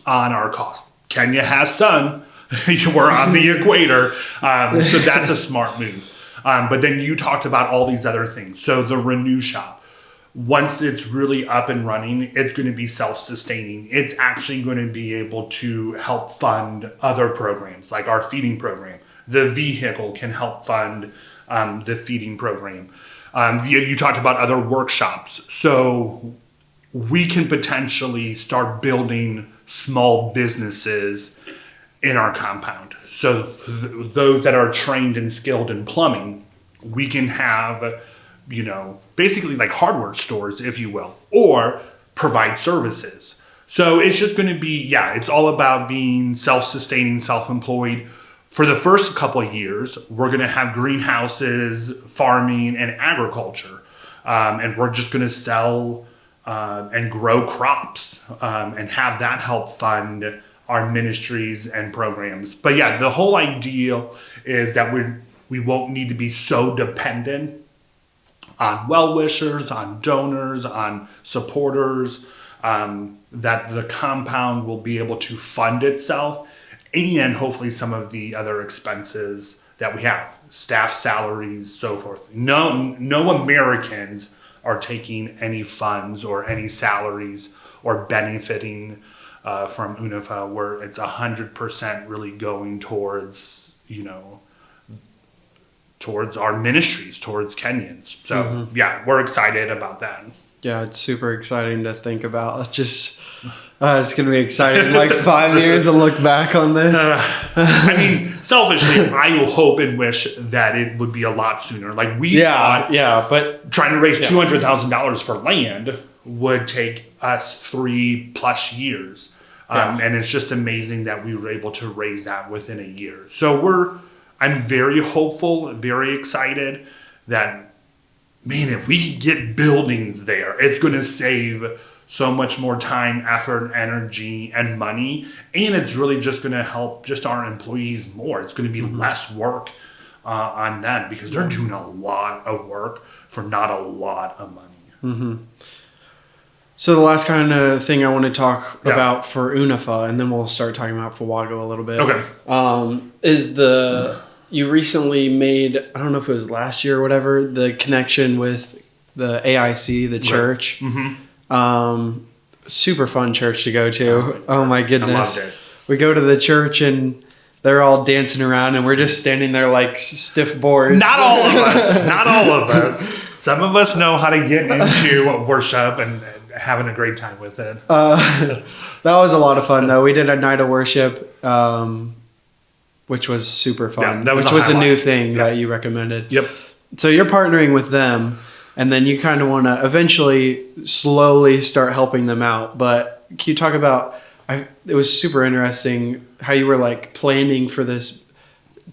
on our cost. Kenya has sun. We're on the equator. So that's a smart move. But then you talked about all these other things. So the Renew Shop. Once it's really up and running, it's going to be self-sustaining. It's actually going to be able to help fund other programs, like our feeding program. The vehicle can help fund the feeding program. You talked about other workshops. So we can potentially start building small businesses in our compound. So those that are trained and skilled in plumbing, we can have basically like hardware stores, if you will, or provide services. So it's just going to be, it's all about being self-sustaining, self-employed. For the first couple of years, we're going to have greenhouses, farming, and agriculture. And we're just going to sell and grow crops and have that help fund our ministries and programs. But yeah, the whole idea is that we won't need to be so dependent on well-wishers, on donors, on supporters, that the compound will be able to fund itself, and hopefully some of the other expenses that we have, staff salaries, so forth. No Americans are taking any funds or any salaries or benefiting from Unafaa, where it's 100% really going towards, towards our ministries, towards Kenyans. So we're excited about that. Yeah, it's super exciting to think about. It's going to be exciting, like 5 years to look back on this. I mean, selfishly, I will hope and wish that it would be a lot sooner. Like we thought, but trying to raise $200,000 for land would take us 3+ years. And it's just amazing that we were able to raise that within a year. So I'm very hopeful, very excited that, man, if we could get buildings there, it's going to save so much more time, effort, energy, and money. And it's really just going to help just our employees more. It's going to be less work on them because they're doing a lot of work for not a lot of money. So the last kind of thing I want to talk about for Unafaa, and then we'll start talking about FIWAGOH a little bit. Okay. Is you recently made, I don't know if it was last year or whatever, the connection with the AIC, the church. Right. Super fun church to go to. Oh my goodness. I loved it. We go to the church and they're all dancing around and we're just standing there like stiff boards. Not all of us. Not all of us. Some of us know how to get into worship and having a great time with it. That was a lot of fun though. We did a night of worship, which was super fun. Yeah, that was which a was a highlight. new thing that you recommended. Yep. So you're partnering with them, and then you kind of want to eventually slowly start helping them out. But can you talk about, it was super interesting how you were like planning for this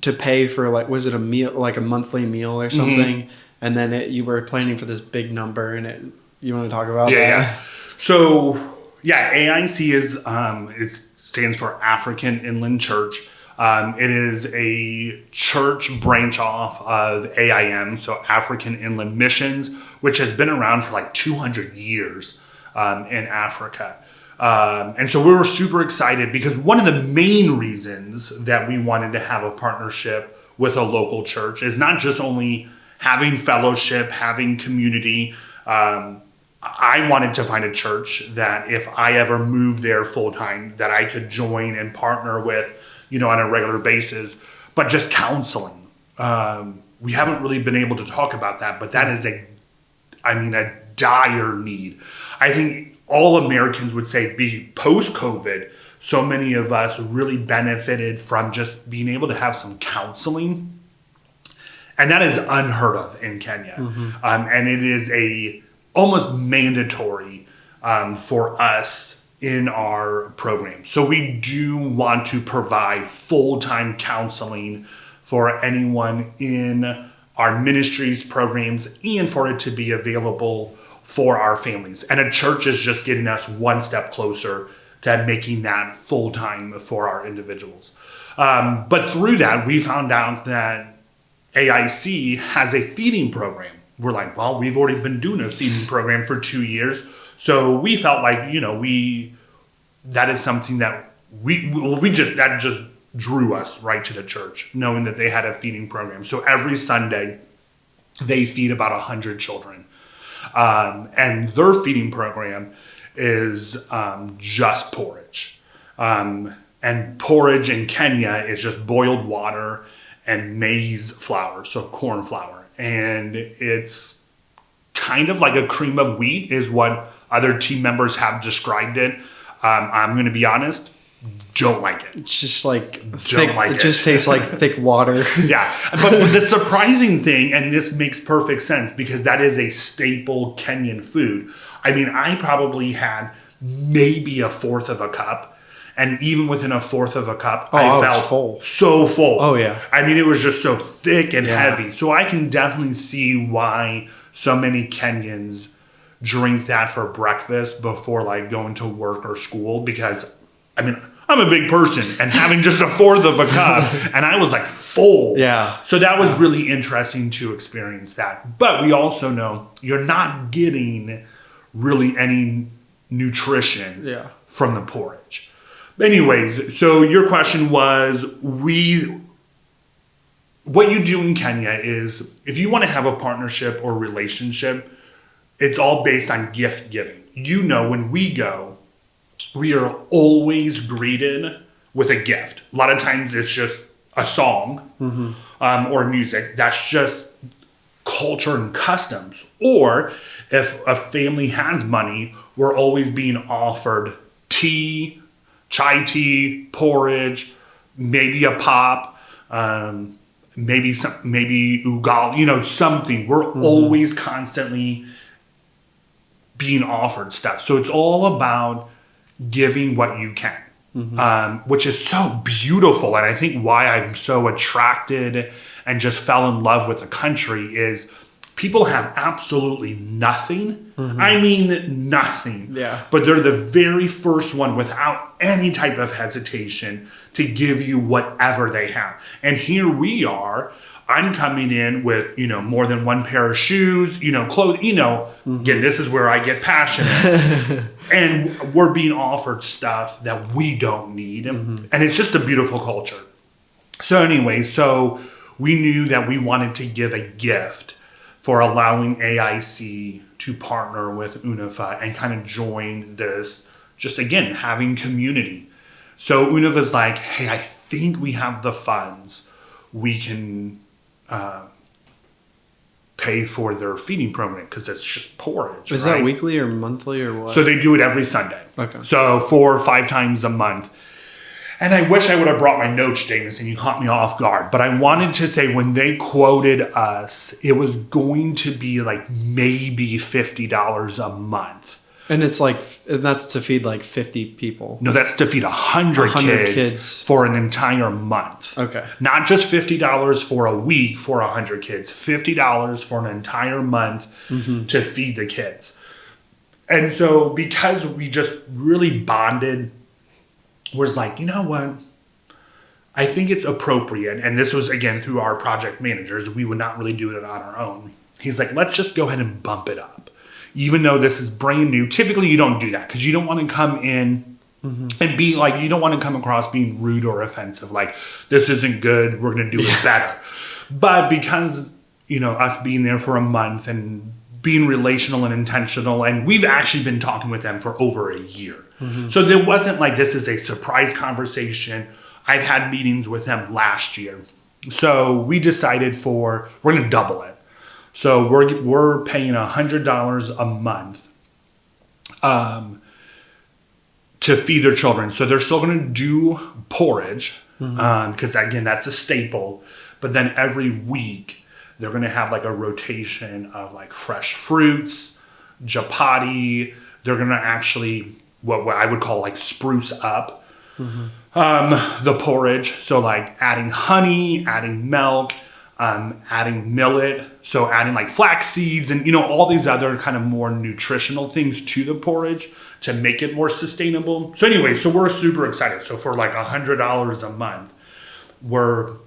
to pay for like, was it a meal, like a monthly meal or something? And then you were planning for this big number and you want to talk about that? Yeah. So AIC is, it stands for African Inland Church. It is a church branch off of AIM, so African Inland Missions, which has been around for like 200 years in Africa. And so we were super excited because one of the main reasons that we wanted to have a partnership with a local church is not just only having fellowship, having community. I wanted to find a church that if I ever moved there full time, that I could join and partner with, on a regular basis, but just counseling. We haven't really been able to talk about that, but that is a dire need. I think all Americans would say post-COVID, so many of us really benefited from just being able to have some counseling. And that is unheard of in Kenya. And it is almost mandatory for us in our program. So we do want to provide full-time counseling for anyone in our ministries, programs, and for it to be available for our families. And a church is just getting us one step closer to making that full-time for our individuals. But through that, we found out that AIC has a feeding program. We're like, well, we've already been doing a feeding program for 2 years. So we felt like, that is something that that just drew us right to the church, knowing that they had a feeding program. So every Sunday they feed about 100 children. And their feeding program is just porridge. And porridge in Kenya is just boiled water and maize flour, so corn flour. And it's kind of like a cream of wheat is what other team members have described it. I'm going to be honest, don't like it. It's just like it just tastes like thick water. Yeah. But the surprising thing, and this makes perfect sense because that is a staple Kenyan food. I probably had maybe a fourth of a cup. And even within a fourth of a cup, I felt full. So full. Oh, yeah. It was just so thick and heavy. So I can definitely see why so many Kenyans drink that for breakfast before like going to work or school. Because, I'm a big person and having just a fourth of a cup and I was like full. Yeah. So that was really interesting to experience that. But we also know you're not getting really any nutrition from the porridge. Anyways, so your question was, what you do in Kenya is, if you want to have a partnership or relationship, it's all based on gift giving. When we go, we are always greeted with a gift. A lot of times it's just a song or music. That's just culture and customs. Or if a family has money, we're always being offered tea, chai tea, porridge, maybe a pop, maybe ugali, something. We're always constantly being offered stuff. So it's all about giving what you can, which is so beautiful. And I think why I'm so attracted and just fell in love with the country is people have absolutely nothing. Nothing. Yeah. But they're the very first one without any type of hesitation to give you whatever they have. And here we are, I'm coming in with, more than one pair of shoes, clothes, again, this is where I get passionate. And we're being offered stuff that we don't need. And it's just a beautiful culture. So anyway, we knew that we wanted to give a gift for allowing AIC to partner with Unafaa and kind of join this, just again, having community. So Unafaa's like, hey, I think we have the funds. We can pay for their feeding program because it's just porridge. Is that weekly or monthly or what? So they do it every Sunday. Okay. So 4 or 5 times a month. And I wish I would have brought my notes, James, and you caught me off guard. But I wanted to say when they quoted us, it was going to be like maybe $50 a month. And it's that's to feed 50 people. No, that's to feed 100 kids for an entire month. Okay. Not just $50 for a week for 100 kids. $50 for an entire month to feed the kids. And so because we just really bonded, was like, you know what? I think it's appropriate. And this was, again, through our project managers. We would not really do it on our own. He's like, let's just go ahead and bump it up. Even though this is brand new. Typically, you don't do that because you don't want to come in and be like, you don't want to come across being rude or offensive. Like, this isn't good. We're going to do it better. But because, us being there for a month and being relational and intentional, and we've actually been talking with them for over a year. So there wasn't like this is a surprise conversation. I've had meetings with them last year. So we decided we're going to double it. So we're paying $100 a month to feed their children. So they're still going to do porridge because, again, that's a staple. But then every week they're going to have a rotation of fresh fruits, chapati. They're going to actually what I would call spruce up the porridge. So adding honey, adding milk, adding millet. So adding flax seeds and, all these other kind of more nutritional things to the porridge to make it more sustainable. So anyway, so we're super excited. So for $100 a month, we're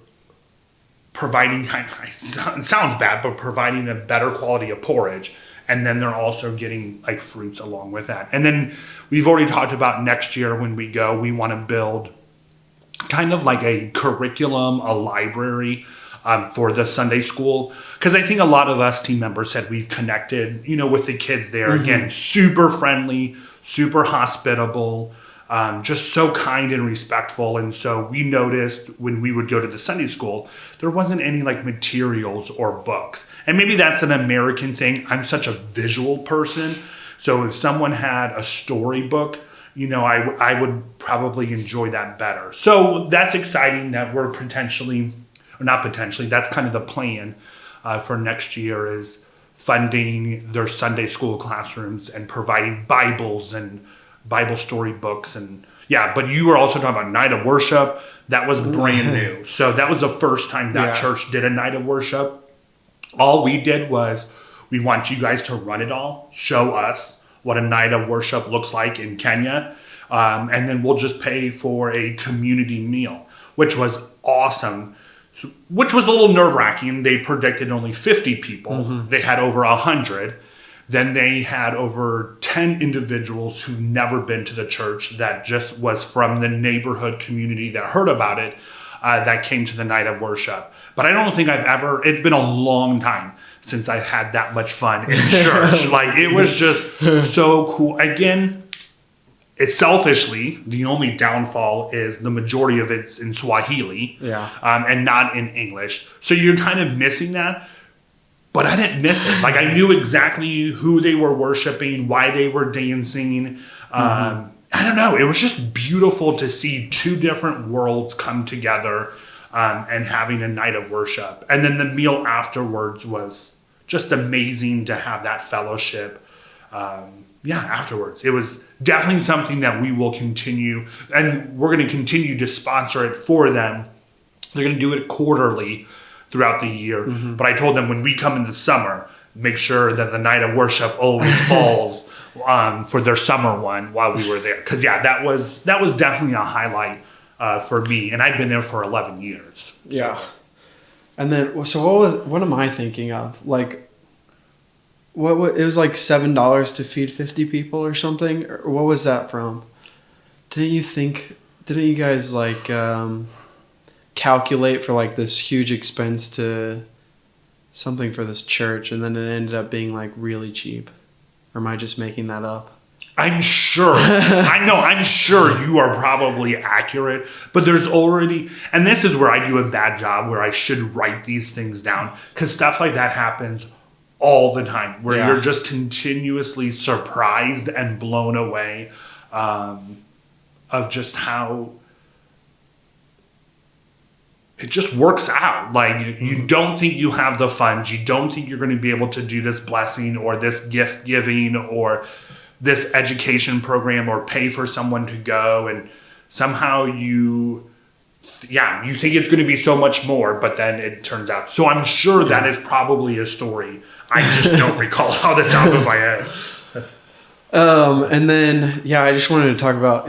providing it sounds bad, but providing a better quality of porridge. And then they're also getting fruits along with that. And then we've already talked about next year when we go, we want to build kind of a curriculum, a library for the Sunday school. Because I think a lot of us team members said we've connected, with the kids there. Again, super friendly, super hospitable, just so kind and respectful. And so we noticed when we would go to the Sunday school, there wasn't any materials or books. And maybe that's an American thing. I'm such a visual person. So if someone had a storybook, I would probably enjoy that better. So that's exciting that we're that's kind of the plan for next year is funding their Sunday school classrooms and providing Bibles and Bible story books. And but you were also talking about night of worship. That was brand new. So that was the first time that church did a night of worship. All we did was we want you guys to run it all, show us what a night of worship looks like in Kenya, and then we'll just pay for a community meal, which was awesome, which was a little nerve-wracking. They predicted only 50 people. They had over 100. Then they had over 10 individuals who've never been to the church that just was from the neighborhood community that heard about it, that came to the night of worship. But I don't think it's been a long time since I've had that much fun in church. It was just so cool. Again, it's selfishly, the only downfall is the majority of it's in Swahili and not in English. So you're kind of missing that. But I didn't miss it. I knew exactly who they were worshiping, why they were dancing. I don't know. It was just beautiful to see two different worlds come together and having a night of worship. And then the meal afterwards was just amazing to have that fellowship. Afterwards. It was definitely something that we will continue. And we're going to continue to sponsor it for them. They're going to do it quarterly throughout the year. But I told them when we come in the summer, make sure that the night of worship always falls for their summer one while we were there. Because that was definitely a highlight for me. And I've been there for 11 years. So. Yeah. And then, so what am I thinking of? Like, it was like $7 to feed 50 people or something? Or what was that from? Didn't you guys like calculate for like this huge expense to something for this church, and then it ended up being like really cheap? Or am I just making that up? I'm sure. I'm sure you are probably accurate, but there's already, and this is where I do a bad job, where I should write these things down, because stuff like that happens all the time, where you're just continuously surprised and blown away of just how it just works out. Like, you don't think you have the funds, you don't think you're going to be able to do this blessing or this gift giving or this education program or pay for someone to go, and somehow you think it's going to be so much more, but then it turns out. So I'm sure that is probably a story. I just don't recall off the top of my head. And then, I just wanted to talk about,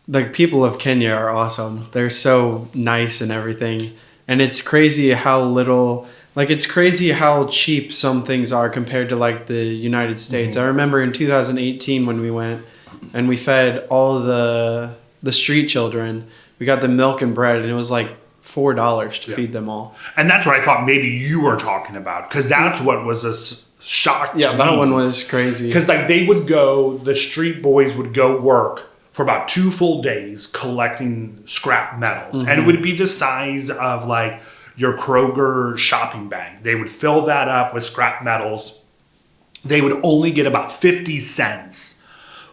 the people of Kenya are awesome. They're so nice and everything. And it's crazy how it's crazy how cheap some things are compared to like the United States. I remember in 2018 when we went and we fed all the street children, we got the milk and bread, and it was like $4 to feed them all. And that's what I thought maybe you were talking about, because that's what was a shock to me. Yeah, that one was crazy. Because like the street boys would go work for about 2 full days collecting scrap metals. And it would be the size of like your Kroger shopping bag. They would fill that up with scrap metals. They would only get about 50 cents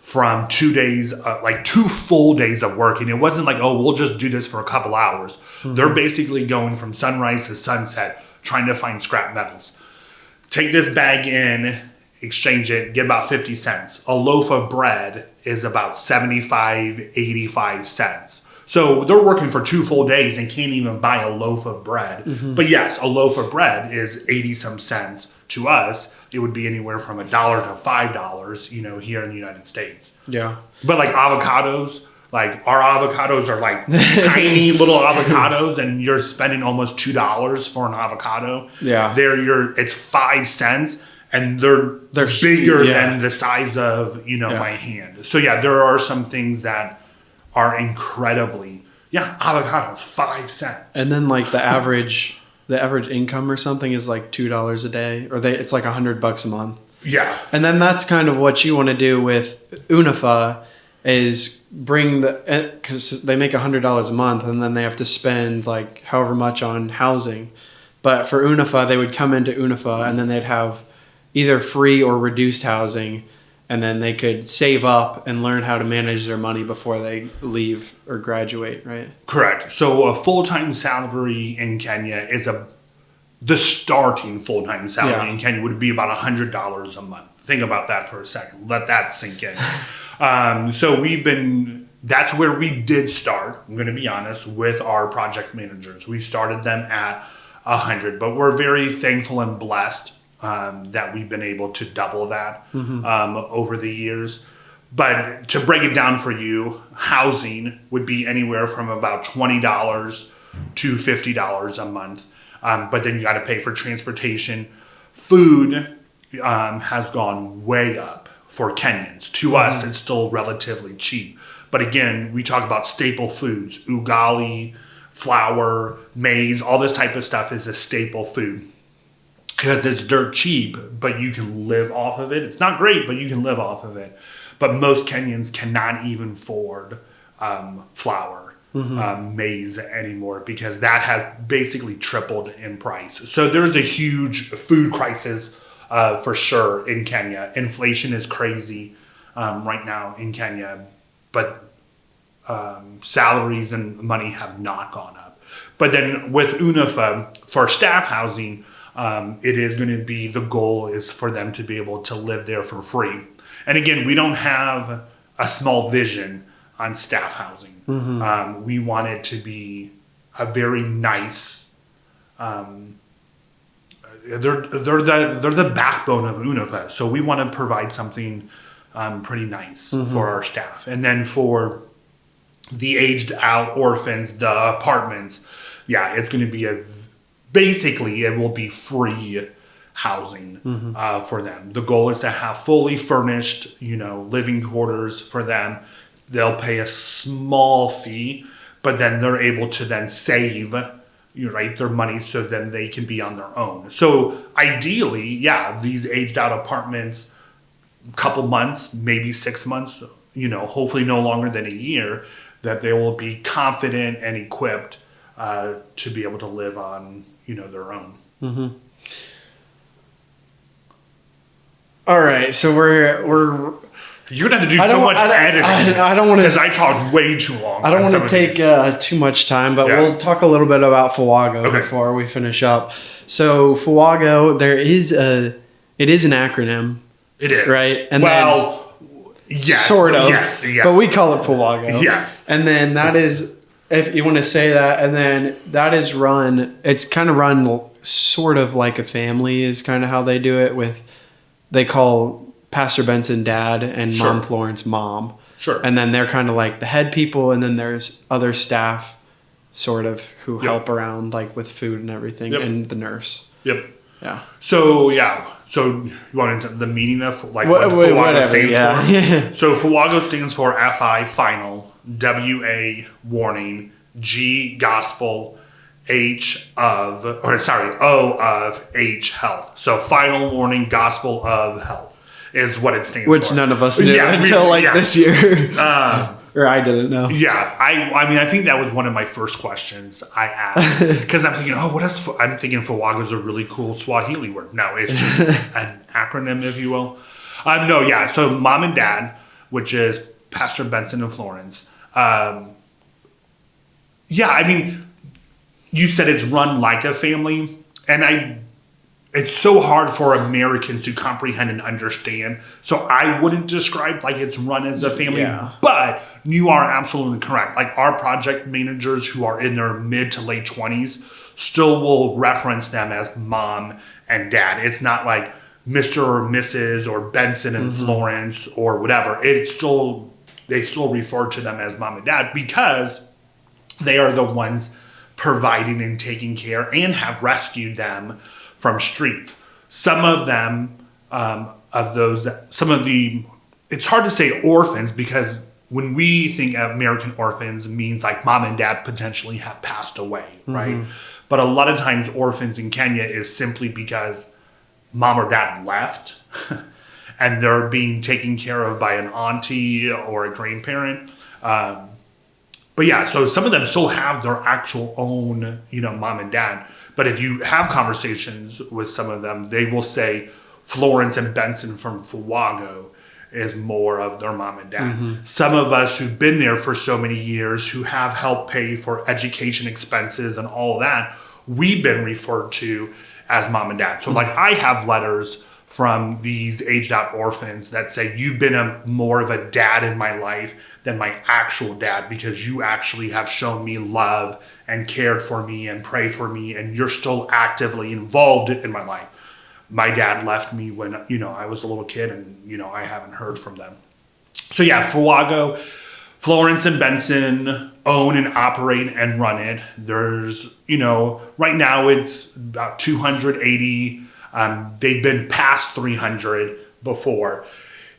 from 2 days, like 2 full days of working. It wasn't like, oh, we'll just do this for a couple hours. They're basically going from sunrise to sunset trying to find scrap metals. Take this bag in, exchange it, get about 50 cents. A loaf of bread is about 75, 85 cents. So they're working for 2 full days and can't even buy a loaf of bread. But yes, a loaf of bread is 80 some cents. To us, it would be anywhere from $1 to $5, here in the United States. Yeah. But like avocados, like our avocados are like tiny little avocados, and you're spending almost $2 for an avocado. Yeah. It's 5 cents. And they're bigger than the size of, my hand. So there are some things that are incredibly, avocados, 5 cents. And then like the average income or something is like $2 a day, or it's like $100 a month. Yeah. And then that's kind of what you want to do with Unafaa, is bring because they make $100 a month, and then they have to spend like however much on housing. But for Unafaa, they would come into Unafaa, and then they'd have either free or reduced housing, and then they could save up and learn how to manage their money before they leave or graduate, right? Correct. So a full-time salary in Kenya is the starting full-time salary in Kenya would be about $100 a month. Think about that for a second. Let that sink in. So that's where we did start, I'm going to be honest, with our project managers. We started them at 100, but we're very thankful and blessed that we've been able to double that over the years. But to break it down for you, housing would be anywhere from about $20 to $50 a month. But then you got to pay for transportation. Food has gone way up for Kenyans. To us, it's still relatively cheap. But again, we talk about staple foods, ugali, flour, maize, all this type of stuff is a staple food. Because it's dirt cheap, but you can live off of it. It's not great, but you can live off of it. But most Kenyans cannot even afford flour, maize anymore, because that has basically tripled in price. So there's a huge food crisis for sure in Kenya. Inflation is crazy right now in Kenya, but salaries and money have not gone up. But then with Unafaa, for staff housing, it is going to be, the goal is for them to be able to live there for free. And again, we don't have a small vision on staff housing. We want it to be a very nice, they're the backbone of Unafaa. So we want to provide something pretty nice for our staff. And then for the aged out orphans, the apartments, yeah, it's going to be basically it will be free housing for them. The goal is to have fully furnished, living quarters for them. They'll pay a small fee, but then they're able to then save, their money so then they can be on their own. So ideally, yeah, these aged out apartments, couple months, maybe 6 months, hopefully no longer than a year, that they will be confident and equipped to be able to live on, their own. Mm-hmm. All right, so we're you're gonna have to do so much editing. I don't want to, because I talked way too long. I don't want to take too much time, but we'll talk a little bit about FIWAGOH before we finish up. So FIWAGOH, it is an acronym. It is, right? And yes, sort of, yes, yeah. But we call it FIWAGOH. Yes, and then that is, if you want to say that, and then that is run. It's kind of run sort of like a family is kind of how they do it. They call Pastor Benson dad and Mom Florence mom. Sure. And then they're kind of like the head people, and then there's other staff sort of who help around like with food and everything, and the nurse. Yep. Yeah. So you want into the meaning of like what FIWAGOH stands for? So FIWAGOH stands for FI final, WA warning, G gospel, O of H health. So final warning, gospel of health is what it stands for. Which none of us knew until this year. Or I didn't know. Yeah, I think that was one of my first questions I asked, because I'm thinking, what else? I'm thinking FIWAGOH is a really cool Swahili word. No, it's just an acronym, if you will. So mom and dad, which is Pastor Benson and Florence. You said it's run like a family, and it's so hard for Americans to comprehend and understand. So I wouldn't describe like it's run as a family, but you are absolutely correct. Like our project managers who are in their mid to late 20s still will reference them as mom and dad. It's not like Mr. or Mrs. or Benson and Florence or whatever. They still refer to them as mom and dad because they are the ones providing and taking care and have rescued them from streets. Some of them, it's hard to say orphans, because when we think of American orphans, it means like mom and dad potentially have passed away, right? But a lot of times orphans in Kenya is simply because mom or dad left and they're being taken care of by an auntie or a grandparent. So some of them still have their actual own, mom and dad. But if you have conversations with some of them, they will say Florence and Benson from FIWAGOH is more of their mom and dad. Some of us who've been there for so many years, who have helped pay for education expenses and all of that, we've been referred to as mom and dad. So like I have letters from these aged out orphans that say, you've been more of a dad in my life than my actual dad, because you actually have shown me love and cared for me and prayed for me, and you're still actively involved in my life. My dad left me when, I was a little kid, and, I haven't heard from them. So FIWAGOH, Florence and Benson own and operate and run it. There's, right now it's about 280. They've been past 300 before.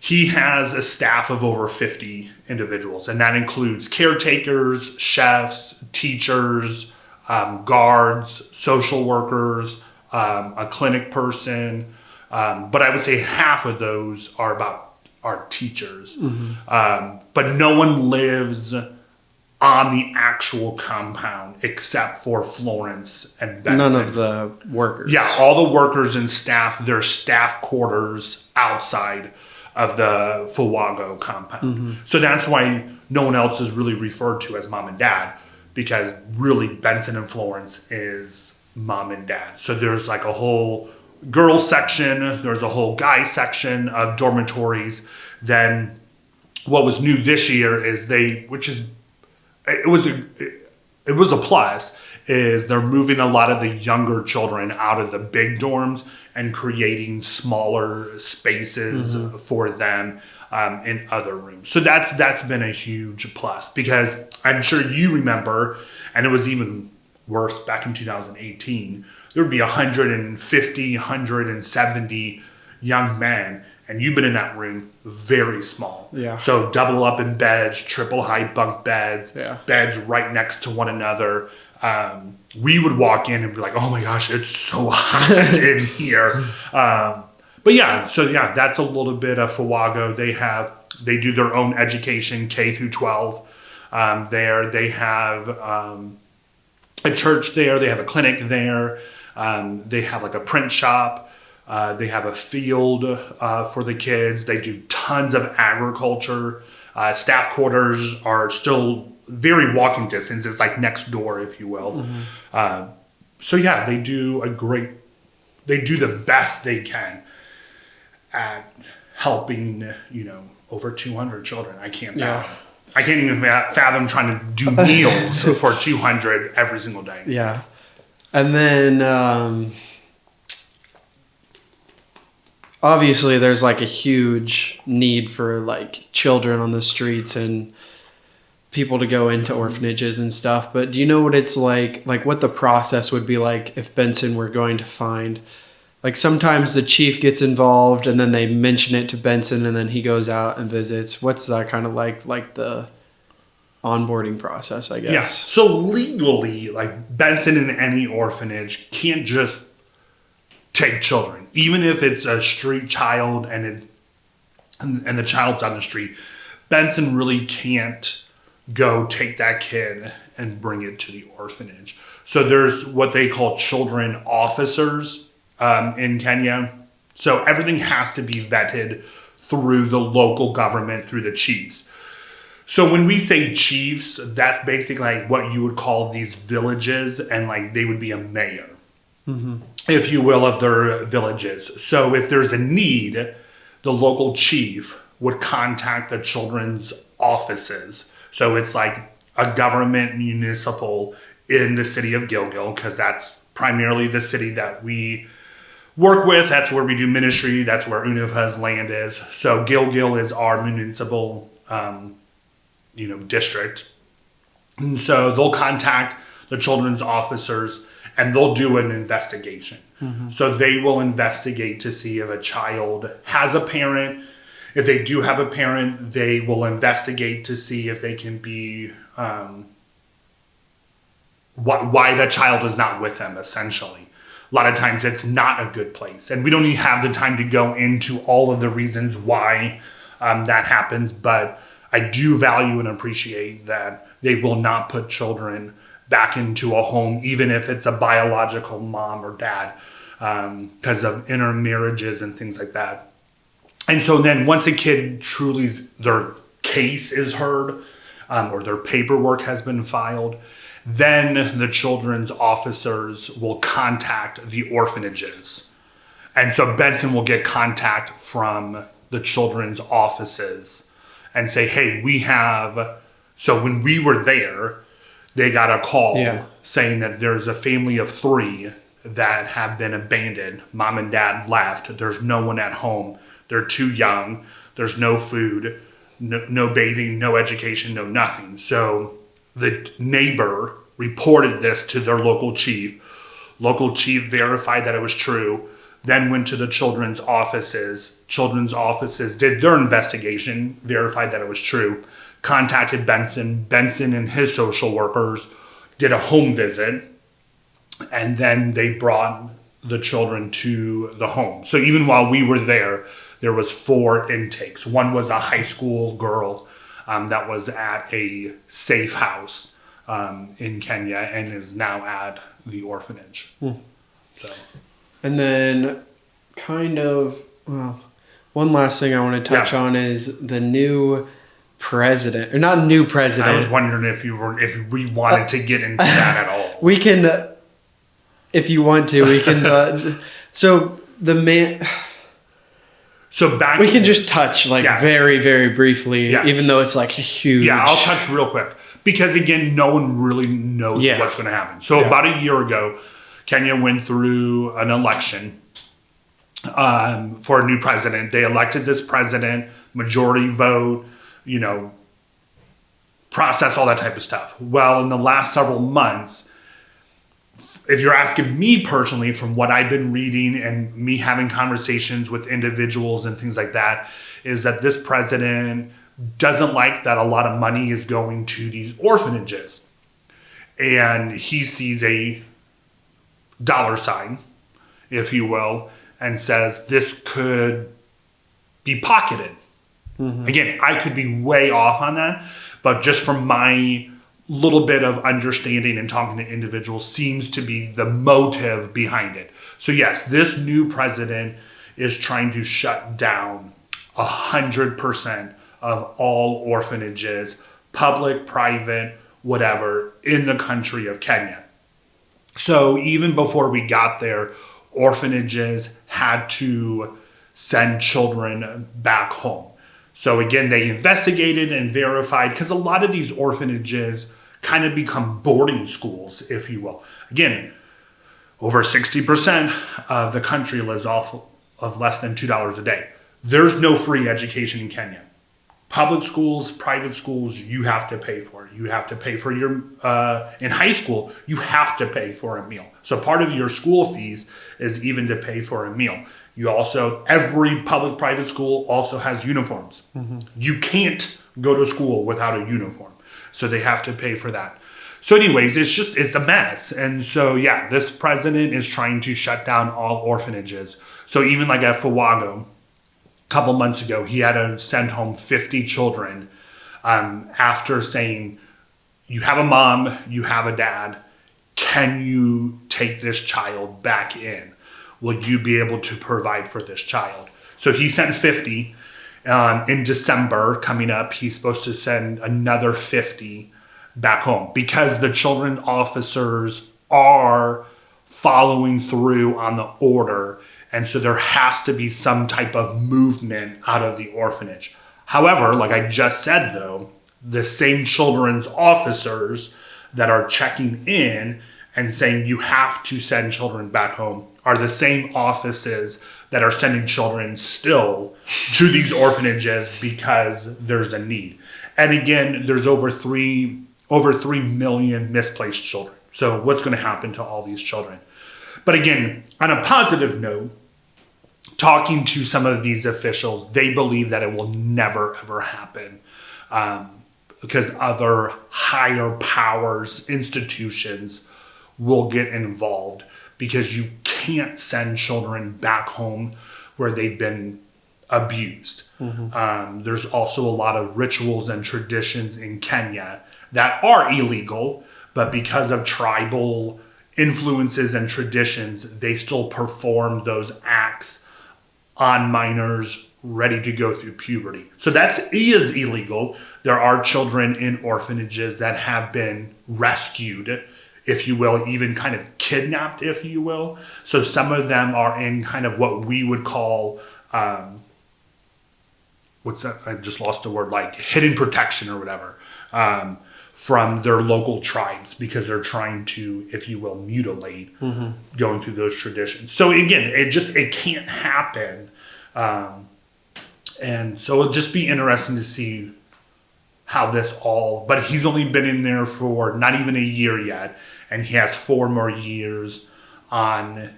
He has a staff of over 50 individuals, and that includes caretakers, chefs, teachers, guards, social workers, a clinic person. But I would say half of those are teachers. But no one lives on the actual compound except for Florence and Benson. None of the workers. Yeah, all the workers and staff, their staff quarters outside of the FIWAGOH compound. So that's why no one else is really referred to as mom and dad, because really Benson and Florence is mom and dad. So there's like a whole girl section, there's a whole guy section of dormitories. Then what was new this year is it was a plus, is they're moving a lot of the younger children out of the big dorms and creating smaller spaces for them in other rooms. So that's been a huge plus, because I'm sure you remember, and it was even worse, back in 2018, there would be 150, 170 young men, and you've been in that room very small. Yeah. So double up in beds, triple high bunk beds, Yeah. beds right next to one another. We would walk in and be like, oh my gosh, it's so hot in here. But yeah, so yeah, that's a little bit of FIWAGOH. They do their own education, K through 12 there. They have a church there. They have a clinic there. They have like a print shop. They have a field for the kids. They do tons of agriculture. Staff quarters are still very walking distance. It's like next door, if you will. Mm-hmm. So yeah, they do the best they can at helping, over 200 children. I can't even fathom trying to do meals for 200 every single day. Yeah. And then, obviously there's like a huge need for like children on the streets and people to go into orphanages and stuff. But do you know what it's like what the process would be like if Benson were going to find, like sometimes the chief gets involved and then they mention it to Benson and then he goes out and visits. What's that kind of like the onboarding process, I guess? Yeah. So legally, like Benson in any orphanage can't just take children, even if it's a street child and the child's on the street. Benson really can't go take that kid and bring it to the orphanage. So there's what they call children officers in Kenya. So everything has to be vetted through the local government, through the chiefs. So when we say chiefs, that's basically like what you would call these villages, and like they would be a mayor, if you will, of their villages. So if there's a need, the local chief would contact the children's offices. So it's like a government municipal in the city of Gilgil, because that's primarily the city that we work with. That's where we do ministry. That's where Unafaa's land is. So Gilgil is our municipal, district. And so they'll contact the children's officers and they'll do an investigation. Mm-hmm. So they will investigate to see if a child has a parent. If they do have a parent, they will investigate to see if they can be, why that child is not with them, essentially. A lot of times it's not a good place. And we don't even have the time to go into all of the reasons why that happens. But I do value and appreciate that they will not put children back into a home, even if it's a biological mom or dad, because of intermarriages and things like that. And so then once a kid their case is heard, or their paperwork has been filed, then the children's officers will contact the orphanages. And so Benson will get contact from the children's offices and say, hey, so when we were there, they got a call saying that there's a family of 3 that have been abandoned. Mom and dad left. There's no one at home. They're too young. There's no food, no bathing, no education, no nothing. So the neighbor reported this to their local chief. Local chief verified that it was true, then went to the children's offices. Children's offices did their investigation, verified that it was true, contacted Benson. Benson and his social workers did a home visit, and then they brought the children to the home. So even while we were there was 4 intakes. One was a high school girl that was at a safe house in Kenya and is now at the orphanage. So, and then one last thing I want to touch on is the new president, or not new president. I was wondering if we wanted to get into that at all. We can, if you want to, we can. So the man. So back. We can just touch very, very briefly, even though it's like huge. Yeah, I'll touch real quick because again, no one really knows what's going to happen. So about a year ago, Kenya went through an election for a new president. They elected this president, majority vote, process, all that type of stuff. Well, in the last several months, if you're asking me personally, from what I've been reading and me having conversations with individuals and things like that, is that this president doesn't like that a lot of money is going to these orphanages. And he sees a dollar sign, if you will, and says this could be pocketed. Again, I could be way off on that, but just from my little bit of understanding and talking to individuals seems to be the motive behind it. So yes, this new president is trying to shut down 100% of all orphanages, public, private, whatever, in the country of Kenya. So even before we got there, orphanages had to send children back home. So again, they investigated and verified, because a lot of these orphanages kind of become boarding schools, if you will. Again, over 60% of the country lives off of less than $2 a day. There's no free education in Kenya. Public schools, private schools, you have to pay for it. You have to pay for your, in high school, you have to pay for a meal. So part of your school fees is even to pay for a meal. You also, every public private school also has uniforms. You can't go to school without a uniform. So they have to pay for that. So anyways, it's a mess. And so, yeah, this president is trying to shut down all orphanages. So even like at FIWAGOH, a couple months ago, he had to send home 50 children after saying, you have a mom, you have a dad. Can you take this child back in? Will you be able to provide for this child? So he sent 50. In December coming up, he's supposed to send another 50 back home, because the children officers are following through on the order. And so there has to be some type of movement out of the orphanage. However, like I just said, though, the same children's officers that are checking in and saying you have to send children back home are the same offices that are sending children still to these orphanages because there's a need. And again, there's over 3 million misplaced children. So what's going to happen to all these children? But again, on a positive note, talking to some of these officials, they believe that it will never, ever happen because other higher powers, institutions will get involved, because you can't send children back home where they've been abused. There's also a lot of rituals and traditions in Kenya that are illegal, but because of tribal influences and traditions, they still perform those acts on minors ready to go through puberty. So that is illegal. There are children in orphanages that have been rescued, if you will, even kind of kidnapped, if you will. So some of them are in kind of what we would call, what's that? I just lost the word, like hidden protection or whatever, from their local tribes, because they're trying to, if you will, mutilate going through those traditions. So again, it can't happen. And so it'll just be interesting to see how this all, but he's only been in there for not even a year yet, and he has 4 more years on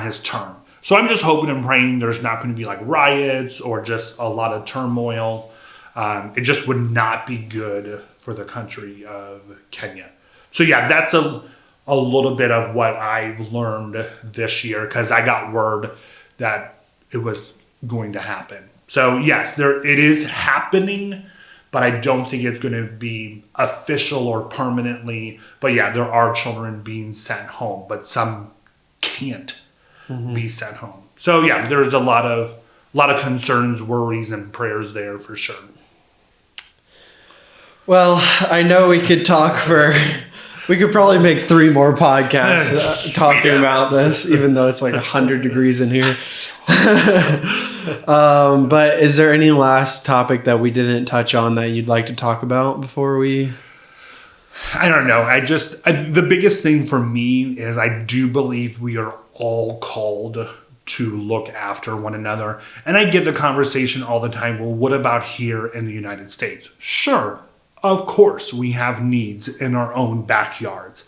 his term. So I'm just hoping and praying there's not going to be like riots or just a lot of turmoil. It just would not be good for the country of Kenya. So yeah, that's a little bit of what I've learned this year, because I got word that it was going to happen. So yes, it is happening, but I don't think it's going to be official or permanently. But yeah, there are children being sent home, but some can't be sent home. So yeah, there's a lot of concerns, worries, and prayers there for sure. Well, I know we could probably make 3 more podcasts talking about this, even though it's like 100 degrees in here. But is there any last topic that we didn't touch on that you'd like to talk about before we? I don't know. The biggest thing for me is I do believe we are all called to look after one another. And I get the conversation all the time, well, what about here in the United States? Sure, of course, we have needs in our own backyards.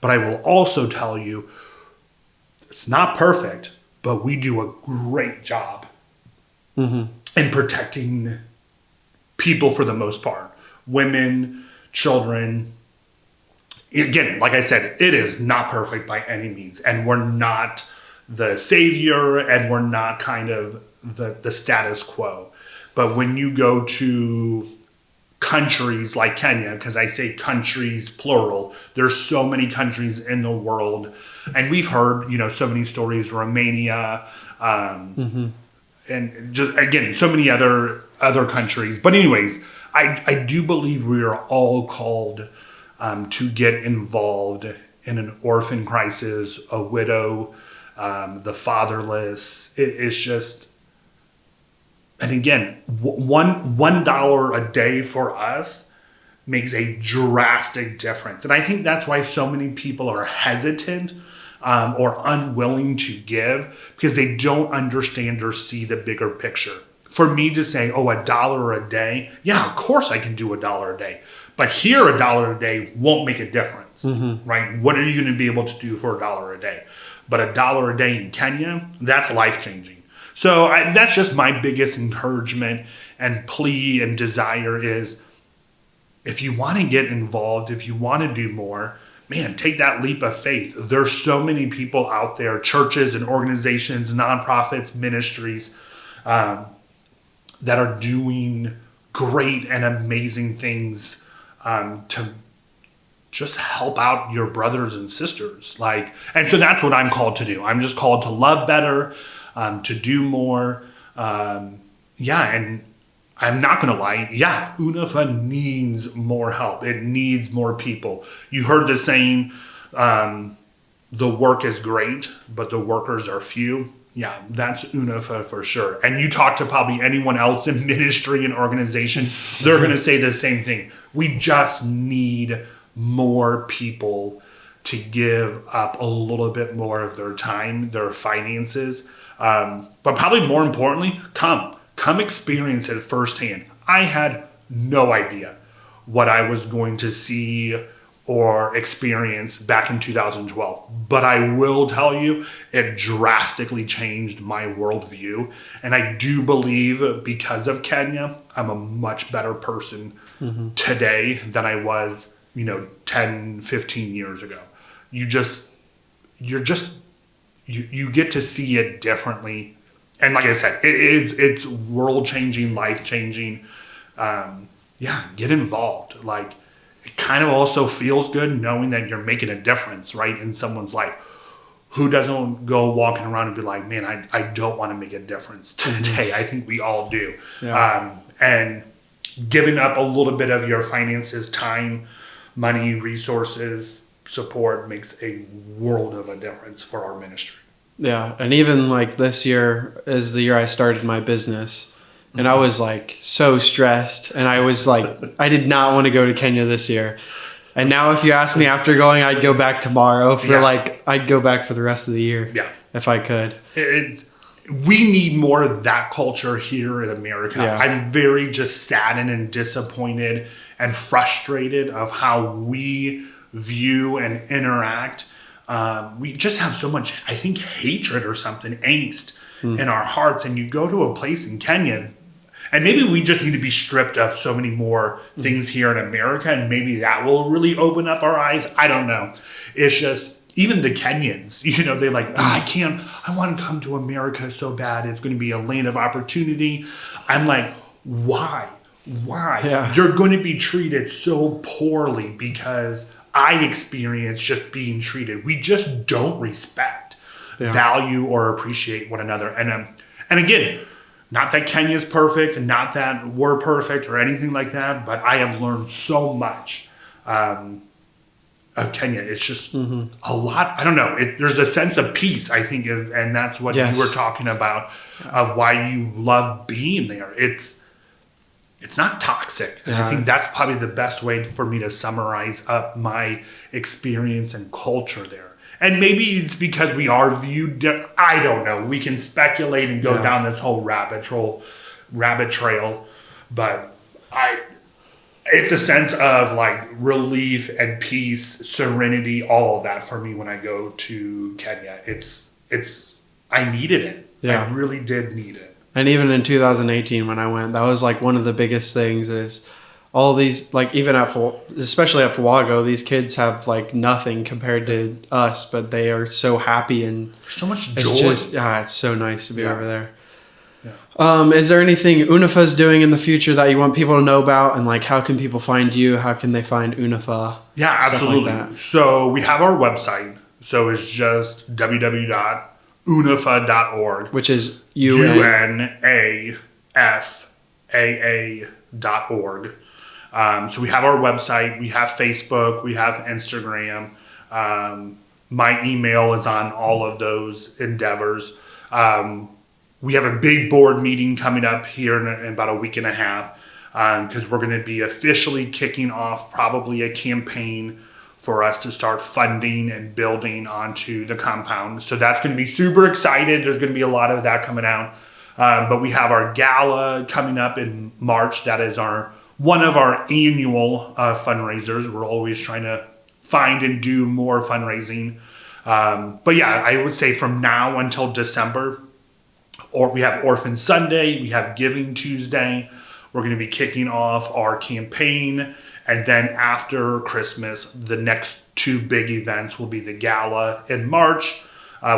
But I will also tell you, it's not perfect, but we do a great job in protecting people for the most part. Women, children. Again, like I said, it is not perfect by any means. And we're not the savior, and we're not kind of the status quo. But when you go to countries like Kenya, because I say countries plural, there's so many countries in the world, and we've heard so many stories, Romania, and just again so many other countries. But anyways, I do believe we are all called to get involved in an orphan crisis, a widow, the fatherless. It's just. And again, $1 a day for us makes a drastic difference. And I think that's why so many people are hesitant or unwilling to give, because they don't understand or see the bigger picture. For me to say, $1 a day, yeah, of course I can do $1 a day. But here, $1 a day won't make a difference, right? What are you going to be able to do for $1 a day? But $1 a day in Kenya, that's life-changing. So that's just my biggest encouragement and plea and desire is, if you want to get involved, if you want to do more, man, take that leap of faith. There's so many people out there, churches and organizations, nonprofits, ministries, that are doing great and amazing things to just help out your brothers and sisters. And so that's what I'm called to do. I'm just called to love better, to do more. And I'm not going to lie. Yeah, Unafaa needs more help. It needs more people. You heard the saying, the work is great, but the workers are few. Yeah, that's Unafaa for sure. And you talk to probably anyone else in ministry and organization, they're going to say the same thing. We just need more people to give up a little bit more of their time, their finances. But probably more importantly, come experience it firsthand. I had no idea what I was going to see or experience back in 2012. But I will tell you, it drastically changed my worldview. And I do believe because of Kenya, I'm a much better person today than I was, 10, 15 years ago. You get to see it differently. And like I said, it's world-changing, life-changing. Get involved. It kind of also feels good knowing that you're making a difference, right, in someone's life. Who doesn't go walking around and be like, man, I don't want to make a difference today. I think we all do. Yeah. And giving up a little bit of your finances, time, money, resources, support makes a world of a difference for our ministry. Yeah, and even this year is the year I started my business, and I was so stressed, and I was I did not want to go to Kenya this year. And now if you ask me after going, I'd go back tomorrow I'd go back for the rest of the year. Yeah. If I could. We need more of that culture here in America. Yeah. I'm very just saddened and disappointed and frustrated of how we view and interact. We just have so much, I think, hatred or something, angst in our hearts. And you go to a place in Kenya, and maybe we just need to be stripped of so many more things here in America, and maybe that will really open up our eyes. I don't know. It's just, even the Kenyans, they're like, I want to come to America so bad. It's going to be a land of opportunity. I'm like, why? Yeah. You're going to be treated so poorly because I experienced just being treated. We just don't respect, value, or appreciate one another. And again, not that Kenya's perfect and not that we're perfect or anything like that, but I have learned so much of Kenya. It's just a lot. I don't know. There's a sense of peace, I think, and that's what you were talking about of why you love being there. It's not toxic. And I think that's probably the best way for me to summarize up my experience and culture there. And maybe it's because we are viewed, I don't know. We can speculate and go down this whole rabbit trail. But It's a sense of like relief and peace, serenity, all of that for me when I go to Kenya. I needed it. Yeah. I really did need it. And even in 2018 when I went, that was like one of the biggest things is all these, like even especially at FIWAGOH, these kids have like nothing compared to us, but they are so happy and so much joy. It's so nice to be over there. Yeah. Is there anything Unafa's doing in the future that you want people to know about? And like, how can people find you? How can they find Unafaa? Yeah, absolutely. Like so we have our website. So it's just www.unafaa.org. Which is UNAFAA.org. So we have our website, we have Facebook, we have Instagram. My email is on all of those endeavors. We have a big board meeting coming up here in about a week and a half because we're going to be officially kicking off probably a campaign for us to start funding and building onto the compound. So that's going to be super excited. There's going to be a lot of that coming out. But we have our gala coming up in March. That is one of our annual fundraisers. We're always trying to find and do more fundraising. But yeah, I would say from now until December, or we have Orphan Sunday, we have Giving Tuesday. We're going to be kicking off our campaign. And then after Christmas, the next two big events will be the gala in March,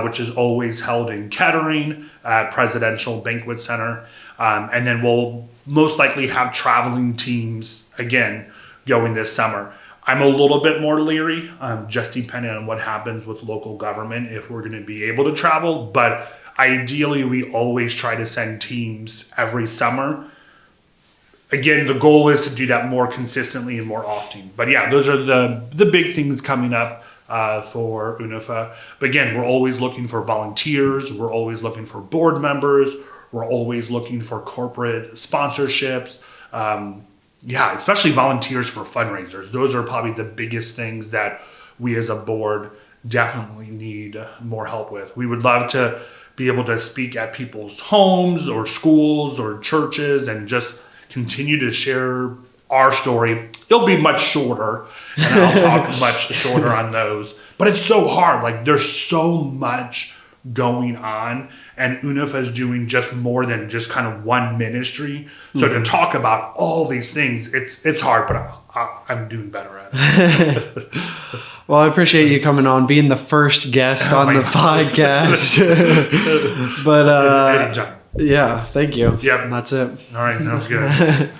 which is always held in Kettering at Presidential Banquet Center. And then we'll most likely have traveling teams again going this summer. I'm a little bit more leery, just depending on what happens with local government, if we're going to be able to travel. But ideally, we always try to send teams every summer. Again, the goal is to do that more consistently and more often. But yeah, those are the big things coming up for Unafaa. But again, we're always looking for volunteers. We're always looking for board members. We're always looking for corporate sponsorships. Especially volunteers for fundraisers. Those are probably the biggest things that we as a board definitely need more help with. We would love to be able to speak at people's homes or schools or churches and just continue to share our story. It'll be much shorter, and I'll talk much shorter on those. But it's so hard. Like, there's so much going on, and Unafaa is doing just more than just kind of one ministry. So to talk about all these things, it's hard, but I'm doing better at it. Well, I appreciate you coming on, being the first guest on the podcast. But yeah, thank you. Yep. That's it. All right, sounds good.